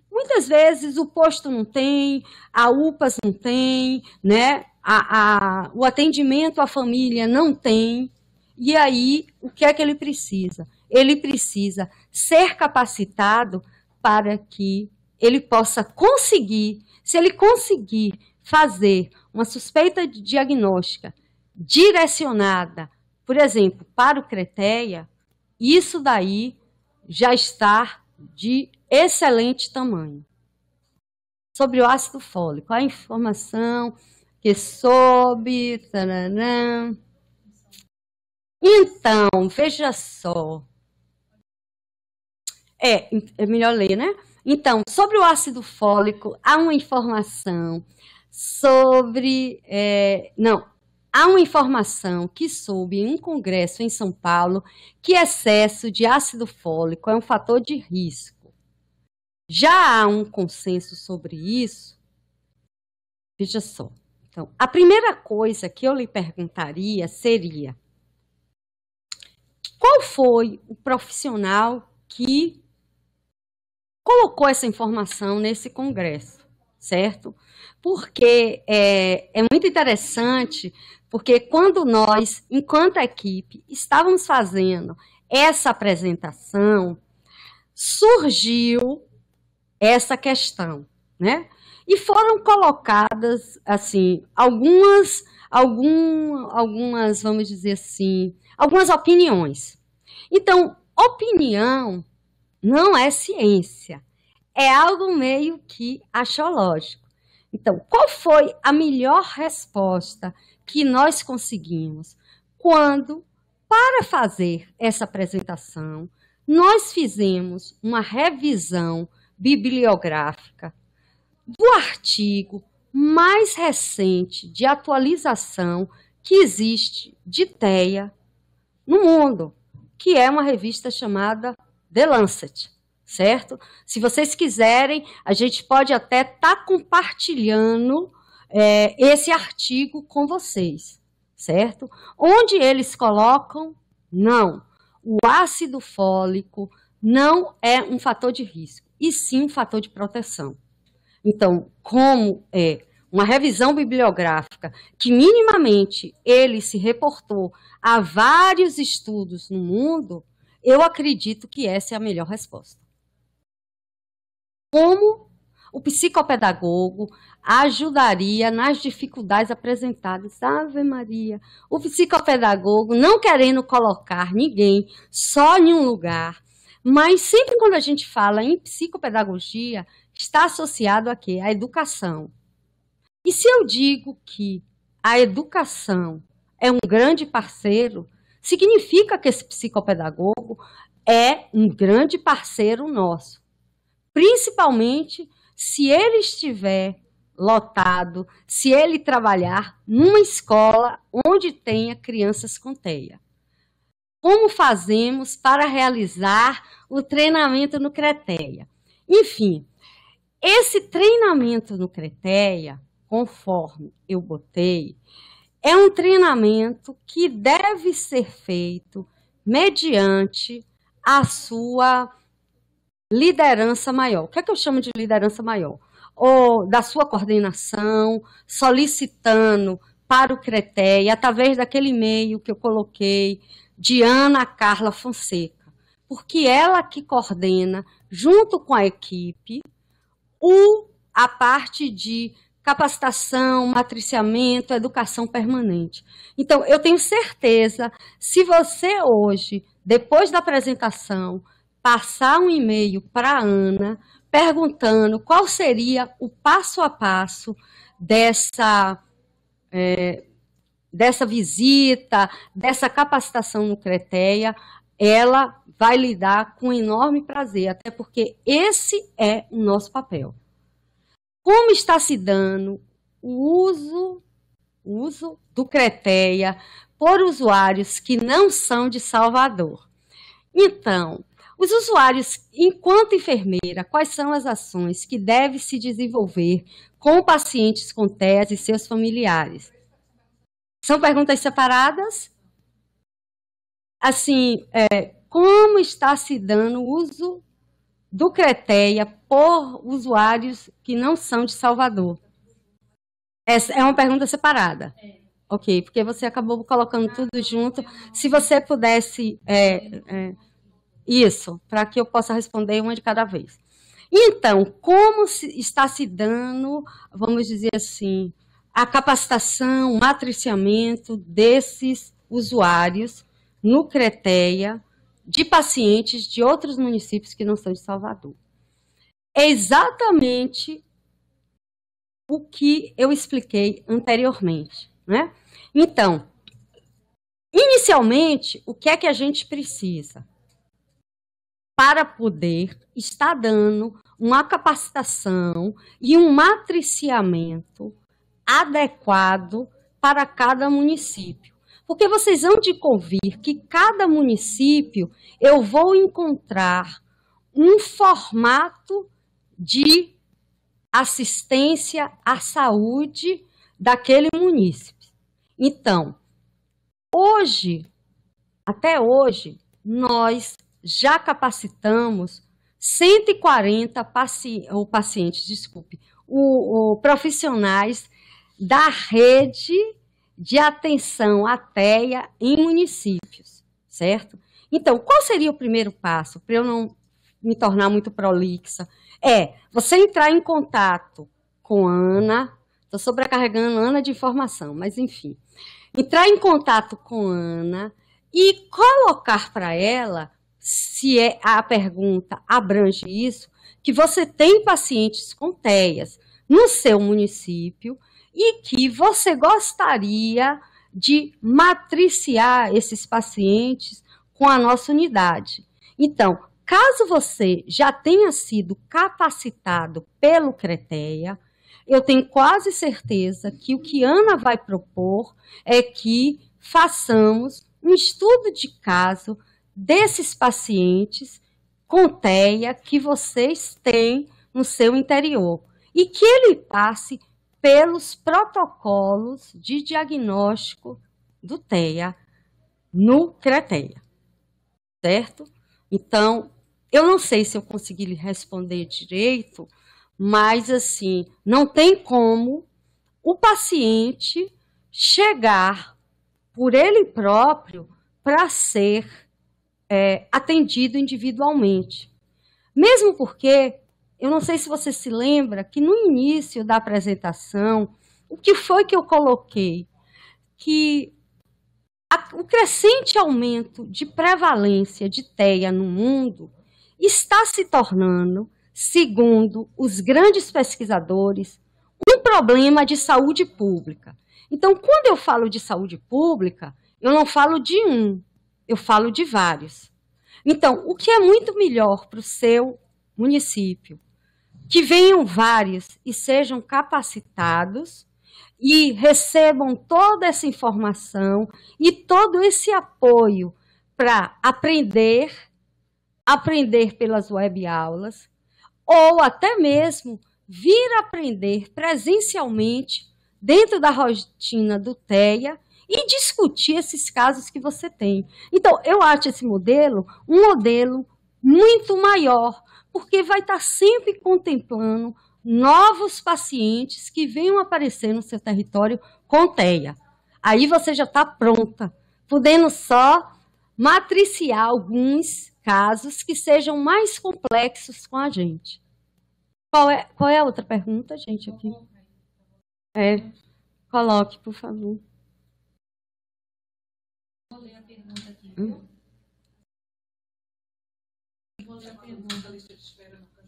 muitas vezes o posto não tem, a UPAs não tem, né? O atendimento à família não tem, e aí o que é que ele precisa? Ele precisa ser capacitado para que ele possa conseguir, se ele conseguir fazer uma suspeita diagnóstica direcionada, por exemplo, para o CRETEA, isso daí já está de excelente tamanho. Sobre o ácido fólico, a informação que soube... Tarará. Então, veja só. É melhor ler, né? Então, sobre o ácido fólico, há uma informação sobre... há uma informação que soube em um congresso em São Paulo que excesso de ácido fólico é um fator de risco. Já há um consenso sobre isso? Veja só. Então, a primeira coisa que eu lhe perguntaria seria: qual foi o profissional que colocou essa informação nesse congresso, certo? Porque é muito interessante, porque quando nós, enquanto equipe, estávamos fazendo essa apresentação, surgiu essa questão, né? E foram colocadas, assim, algumas, vamos dizer assim, algumas opiniões. Então, opinião não é ciência, é algo meio que axiológico. Então, qual foi a melhor resposta que nós conseguimos quando, para fazer essa apresentação, nós fizemos uma revisão bibliográfica do artigo mais recente de atualização que existe de TEA no mundo, que é uma revista chamada The Lancet, certo? Se vocês quiserem, a gente pode até estar compartilhando esse artigo com vocês, certo? Onde eles colocam, não, o ácido fólico não é um fator de risco, e sim um fator de proteção. Então, como é uma revisão bibliográfica que minimamente ele se reportou a vários estudos no mundo, eu acredito que essa é a melhor resposta. Como o psicopedagogo ajudaria nas dificuldades apresentadas? Ave Maria! O psicopedagogo não querendo colocar ninguém só em um lugar, mas sempre quando a gente fala em psicopedagogia, está associado a quê? A educação. E se eu digo que a educação é um grande parceiro, significa que esse psicopedagogo é um grande parceiro nosso. Principalmente se ele estiver lotado, se ele trabalhar numa escola onde tenha crianças com TEA. Como fazemos para realizar o treinamento no CRETEA? Enfim, esse treinamento no CRETEA, conforme eu botei, é um treinamento que deve ser feito mediante a sua liderança maior. O que é que eu chamo de liderança maior? Ou da sua coordenação, solicitando para o CRETEA, através daquele e-mail que eu coloquei, de Ana Carla Fonseca, porque ela que coordena, junto com a equipe, a parte de capacitação, matriciamento, educação permanente. Então, eu tenho certeza, se você hoje, depois da apresentação, passar um e-mail para a Ana, perguntando qual seria o passo a passo dessa visita, dessa capacitação no CRETEA, ela vai lhe dar com enorme prazer, até porque esse é o nosso papel. Como está se dando o uso do CRETEA por usuários que não são de Salvador? Então, os usuários, enquanto enfermeira, quais são as ações que devem se desenvolver com pacientes com TEA e seus familiares? São perguntas separadas? Assim, como está se dando o uso do CRETEA por usuários que não são de Salvador? Essa é uma pergunta separada. Ok, porque você acabou colocando tudo junto. Se você pudesse... isso, para que eu possa responder uma de cada vez. Então, como está se dando, vamos dizer assim, a capacitação, o matriciamento desses usuários no CRETEA de pacientes de outros municípios que não são de Salvador? É exatamente o que eu expliquei anteriormente, né? Então, inicialmente, o que é que a gente precisa para poder estar dando uma capacitação e um matriciamento adequado para cada município? Porque vocês hão de convir que cada município eu vou encontrar um formato de assistência à saúde daquele município. Então, até hoje, nós já capacitamos 140 profissionais da rede de atenção à TEA em municípios, certo? Então, qual seria o primeiro passo, para eu não me tornar muito prolixa? É você entrar em contato com a Ana, estou sobrecarregando a Ana de informação, mas enfim. Entrar em contato com a Ana e colocar para ela, se a pergunta abrange isso, que você tem pacientes com TEAs no seu município e que você gostaria de matriciar esses pacientes com a nossa unidade. Então, caso você já tenha sido capacitado pelo CRETEA, eu tenho quase certeza que o que Ana vai propor é que façamos um estudo de caso desses pacientes com TEA que vocês têm no seu interior e que ele passe pelos protocolos de diagnóstico do TEA no CRETEA, certo? Então, eu não sei se eu consegui lhe responder direito, mas, assim, não tem como o paciente chegar por ele próprio para ser atendido individualmente. Mesmo porque, eu não sei se você se lembra, que no início da apresentação, o que foi que eu coloquei? Que o crescente aumento de prevalência de TEA no mundo está se tornando, segundo os grandes pesquisadores, um problema de saúde pública. Então, quando eu falo de saúde pública, eu não falo de um, eu falo de vários. Então, o que é muito melhor para o seu município? Que venham vários e sejam capacitados e recebam toda essa informação e todo esse apoio para aprender pelas web-aulas, ou até mesmo vir aprender presencialmente dentro da rotina do TEA e discutir esses casos que você tem. Então, eu acho esse modelo um modelo muito maior, porque vai estar sempre contemplando novos pacientes que venham aparecer no seu território com TEA. Aí você já está pronta, podendo só matriciar alguns casos que sejam mais complexos com a gente. Qual é a outra pergunta, gente, aqui? Coloque, por favor. Vou ler a pergunta aqui.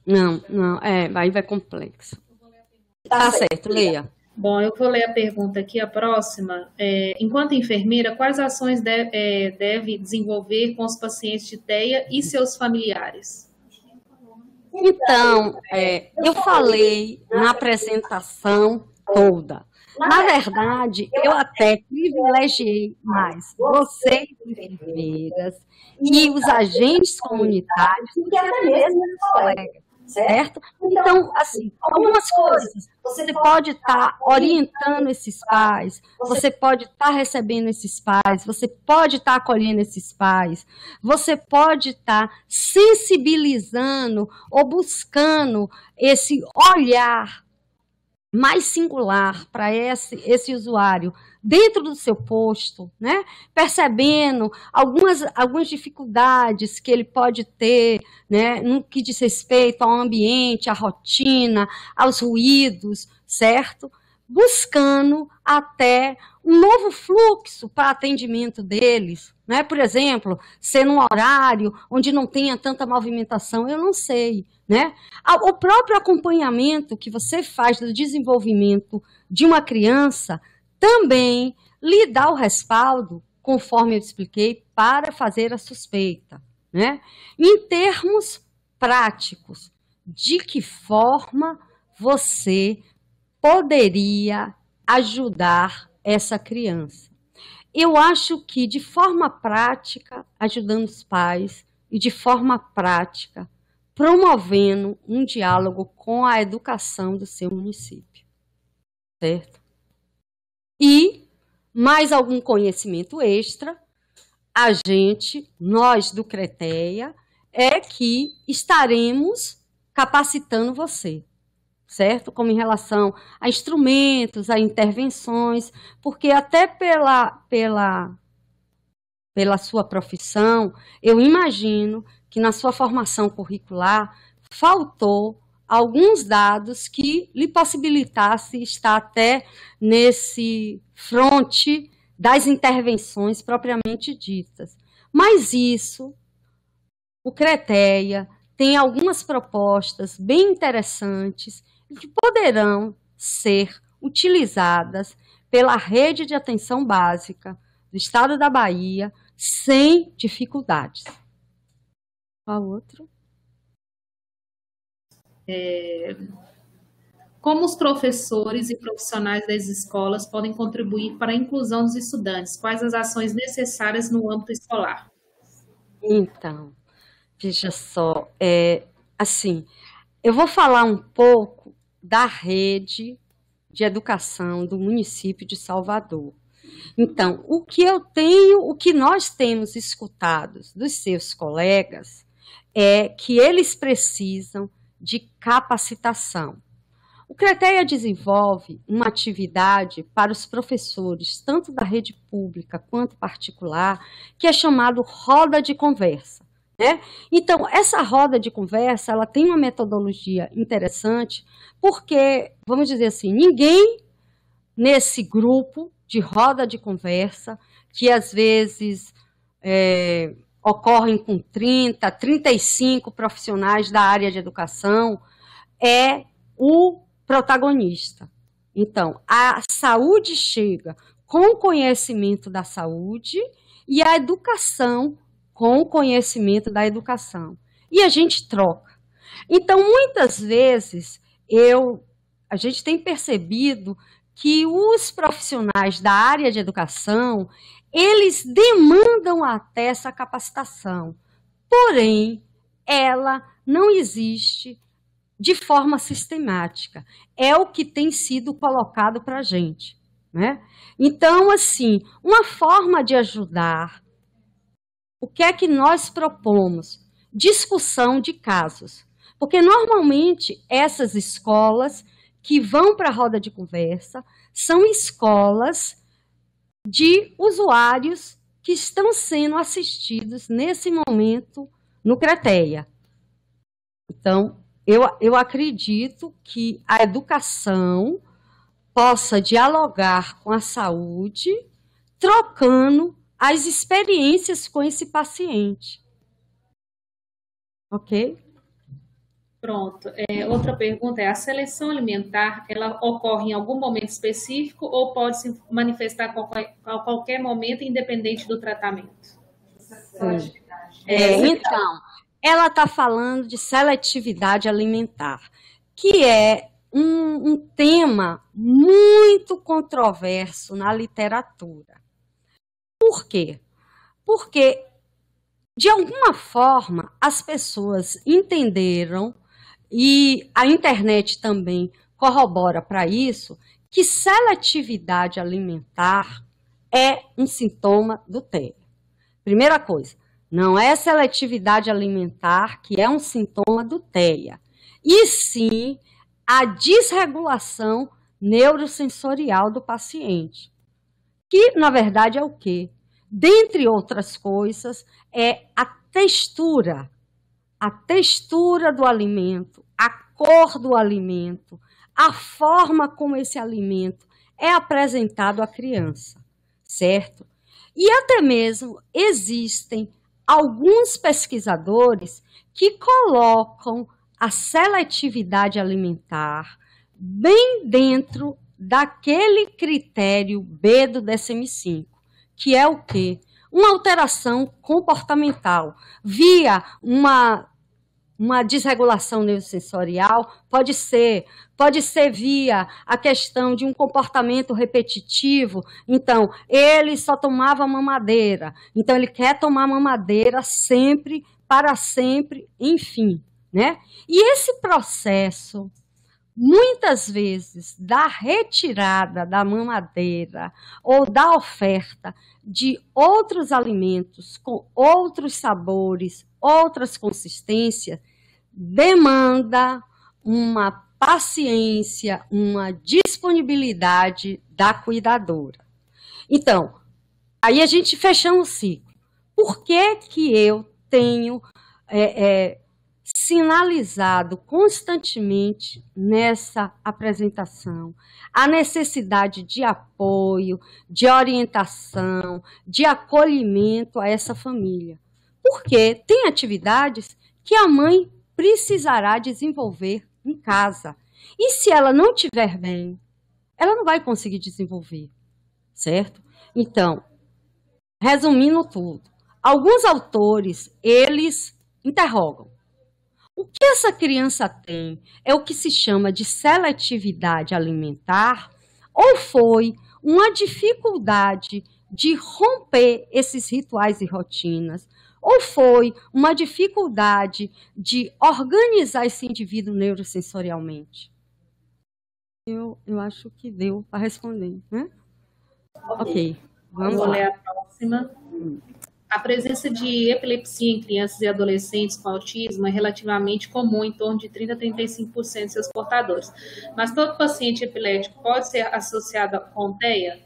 Não, aí vai complexo. Tá certo, leia. Bom, eu vou ler a pergunta aqui, a próxima. Enquanto enfermeira, quais ações deve desenvolver com os pacientes de TEA e seus familiares? Então, eu falei na apresentação toda. Na verdade, eu até privilegiei mais vocês, enfermeiras, e os agentes comunitários, do que até mesmo os colegas. Certo? Então, assim, algumas coisas, você pode estar orientando esses pais, você pode estar recebendo esses pais, você pode estar acolhendo esses pais, você pode estar sensibilizando ou buscando esse olhar mais singular para esse usuário dentro do seu posto, né? Percebendo algumas dificuldades que ele pode ter, né? No que diz respeito ao ambiente, à rotina, aos ruídos, certo? Buscando até um novo fluxo para atendimento deles, né? Por exemplo, ser num horário onde não tenha tanta movimentação, eu não sei, né? O próprio acompanhamento que você faz do desenvolvimento de uma criança também lhe dá o respaldo, conforme eu expliquei, para fazer a suspeita, né? Em termos práticos, de que forma você poderia ajudar essa criança? Eu acho que, de forma prática, ajudando os pais, e de forma prática, promovendo um diálogo com a educação do seu município, certo? E mais algum conhecimento extra, nós do CRETEA, é que estaremos capacitando você, certo? Como em relação a instrumentos, a intervenções, porque até pela pela sua profissão, eu imagino que na sua formação curricular faltou alguns dados que lhe possibilitasse estar até nesse fronte das intervenções propriamente ditas. Mas isso, o CRETEA tem algumas propostas bem interessantes que poderão ser utilizadas pela rede de atenção básica do estado da Bahia sem dificuldades. Qual outro? Como os professores e profissionais das escolas podem contribuir para a inclusão dos estudantes? Quais as ações necessárias no âmbito escolar? Então, veja só, assim, eu vou falar um pouco da rede de educação do município de Salvador. Então, o que nós temos escutado dos seus colegas é que eles precisam de capacitação. O CRETEA desenvolve uma atividade para os professores, tanto da rede pública quanto particular, que é chamado Roda de Conversa. Né? Então, essa roda de conversa, ela tem uma metodologia interessante, porque, vamos dizer assim, ninguém nesse grupo de roda de conversa, que às vezes ocorrem com 30, 35 profissionais da área de educação, é o protagonista. Então, a saúde chega com o conhecimento da saúde e a educação com o conhecimento da educação. E a gente troca. Então, muitas vezes, a gente tem percebido que os profissionais da área de educação, eles demandam até essa capacitação. Porém, ela não existe de forma sistemática. É o que tem sido colocado para a gente. Né? Então, assim, uma forma de ajudar, o que é que nós propomos? Discussão de casos. Porque, normalmente, essas escolas que vão para a roda de conversa são escolas de usuários que estão sendo assistidos nesse momento no CRETEA. Então, eu acredito que a educação possa dialogar com a saúde, trocando as experiências com esse paciente. Ok? Pronto. Outra pergunta é, a seleção alimentar, ela ocorre em algum momento específico ou pode se manifestar a qualquer momento, independente do tratamento? Então, ela está falando de seletividade alimentar, que é um tema muito controverso na literatura. Por quê? Porque, de alguma forma, as pessoas entenderam, e a internet também corrobora para isso, que seletividade alimentar é um sintoma do TEA. Primeira coisa, não é seletividade alimentar que é um sintoma do TEA, e sim a desregulação neurosensorial do paciente, que, na verdade, é o quê? Dentre outras coisas, é a textura do alimento, a cor do alimento, a forma como esse alimento é apresentado à criança, certo? E até mesmo existem alguns pesquisadores que colocam a seletividade alimentar bem dentro daquele critério B do DSM-5, que é o quê? Uma alteração comportamental via uma desregulação neurosensorial, pode ser via a questão de um comportamento repetitivo. Então, ele só tomava mamadeira, então ele quer tomar mamadeira sempre, para sempre, enfim. Né? E esse processo, muitas vezes, da retirada da mamadeira ou da oferta de outros alimentos com outros sabores, outras consistências, demanda uma paciência, uma disponibilidade da cuidadora. Então, aí a gente fechamos o ciclo. Por que que eu tenho sinalizado constantemente nessa apresentação a necessidade de apoio, de orientação, de acolhimento a essa família? Porque tem atividades que a mãe precisará desenvolver em casa. E se ela não estiver bem, ela não vai conseguir desenvolver, certo? Então, resumindo tudo, alguns autores, eles interrogam. O que essa criança tem é o que se chama de seletividade alimentar ou foi uma dificuldade de romper esses rituais e rotinas, ou foi uma dificuldade de organizar esse indivíduo neurosensorialmente? Eu acho que deu para responder, né? Ok, vamos lá. Vou ler a próxima. A presença de epilepsia em crianças e adolescentes com autismo é relativamente comum, em torno de 30% a 35% de seus portadores. Mas todo paciente epilético pode ser associado com TEA?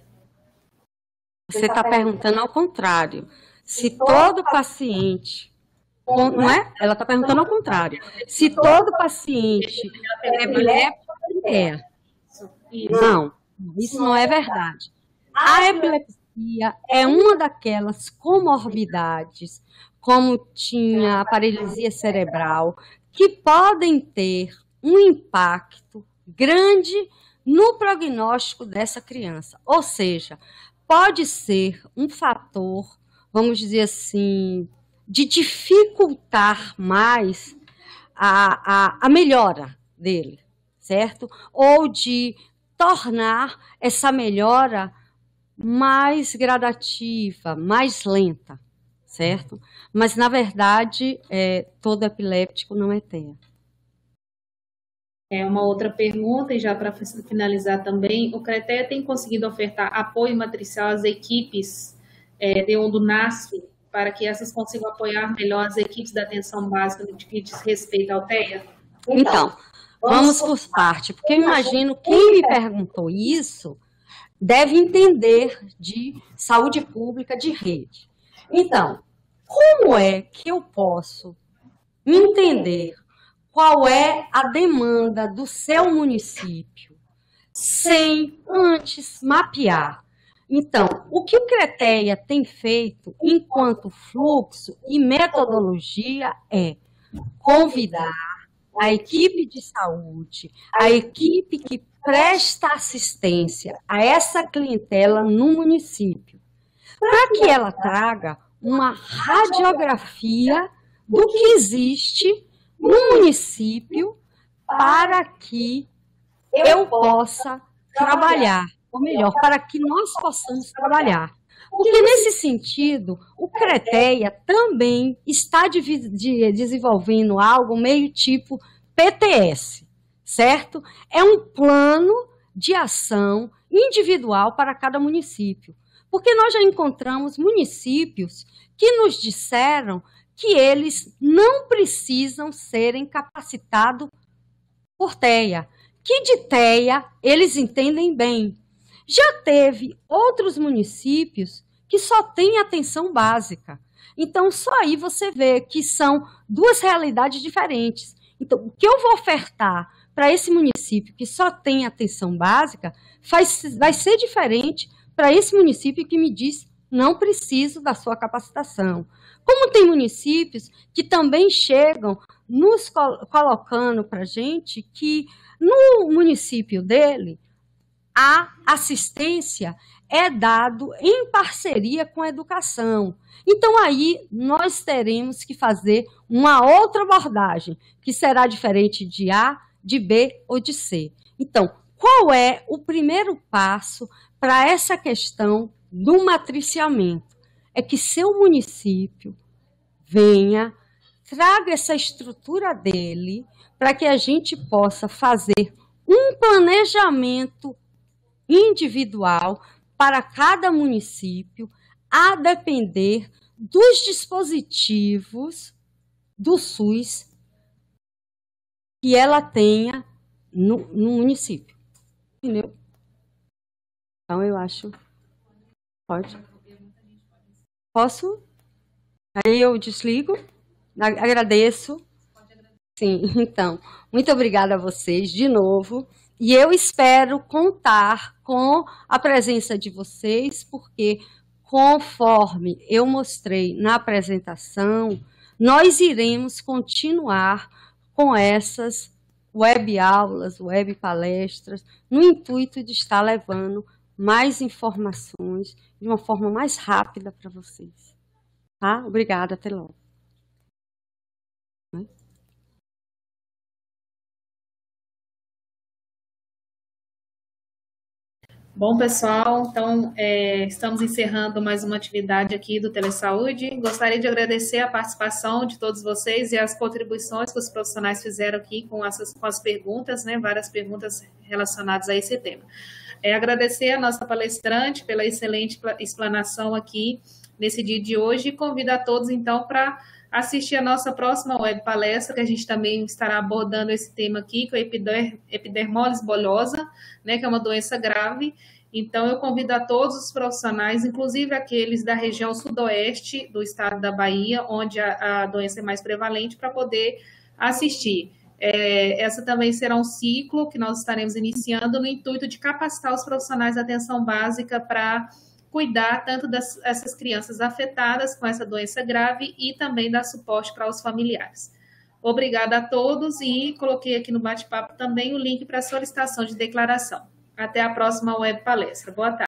Você está perguntando ao contrário. Se todo paciente... Não é? Ela está perguntando ao contrário. Se todo paciente é epilético, é. Não, isso não é verdade. A epilepsia é uma daquelas comorbidades, como tinha a paralisia cerebral, que podem ter um impacto grande no prognóstico dessa criança. Ou seja, pode ser um fator, vamos dizer assim, de dificultar mais a melhora dele, certo? Ou de tornar essa melhora mais gradativa, mais lenta, certo? Mas, na verdade, todo epiléptico não é TEA. Uma outra pergunta, e já para finalizar também, o CRETEA tem conseguido ofertar apoio matricial às equipes de onde nasce, para que essas consigam apoiar melhor as equipes da atenção básica no que diz respeito ao TEA? Então, vamos por parte, porque eu imagino quem me perguntou isso deve entender de saúde pública de rede. Então, como é que eu posso entender qual é a demanda do seu município sem antes mapear? Então, o que o CRETEA tem feito enquanto fluxo e metodologia é convidar a equipe de saúde, a equipe que presta assistência a essa clientela no município, para que ela traga uma radiografia do que existe no município para que eu possa trabalhar, ou melhor, para que nós possamos trabalhar. Porque, nesse sentido, o CRETEA também está desenvolvendo algo meio tipo PTS, certo? É um plano de ação individual para cada município. Porque nós já encontramos municípios que nos disseram que eles não precisam serem capacitados por TEA, que de TEA eles entendem bem. Já teve outros municípios que só têm atenção básica. Então, só aí você vê que são duas realidades diferentes. Então, o que eu vou ofertar para esse município que só tem atenção básica vai ser diferente para esse município que me diz não preciso da sua capacitação. Como tem municípios que também chegam nos colocando para a gente que no município dele a assistência é dado em parceria com a educação. Então, aí, nós teremos que fazer uma outra abordagem, que será diferente de A, de B ou de C. Então, qual é o primeiro passo para essa questão do matriciamento? É que seu município venha, traga essa estrutura dele, para que a gente possa fazer um planejamento individual para cada município, a depender dos dispositivos do SUS que ela tenha no município. Entendeu? Então, eu acho... Pode? Posso? Aí eu desligo, agradeço. Sim, então, muito obrigada a vocês de novo. E eu espero contar com a presença de vocês, porque conforme eu mostrei na apresentação, nós iremos continuar com essas web aulas, web palestras, no intuito de estar levando mais informações de uma forma mais rápida para vocês. Tá? Obrigada, até logo. Bom, pessoal, então estamos encerrando mais uma atividade aqui do Telesaúde. Gostaria de agradecer a participação de todos vocês e as contribuições que os profissionais fizeram aqui com as perguntas, né, várias perguntas relacionadas a esse tema. Agradecer a nossa palestrante pela excelente explanação aqui nesse dia de hoje e convido a todos, então, para assistir a nossa próxima web palestra, que a gente também estará abordando esse tema aqui, que é a epidermólise bulhosa, né, que é uma doença grave. Então, eu convido a todos os profissionais, inclusive aqueles da região sudoeste do estado da Bahia, onde a doença é mais prevalente, para poder assistir. Essa também será um ciclo que nós estaremos iniciando no intuito de capacitar os profissionais da atenção básica para cuidar tanto dessas crianças afetadas com essa doença grave e também dar suporte para os familiares. Obrigada a todos e coloquei aqui no bate-papo também o link para solicitação de declaração. Até a próxima web palestra. Boa tarde.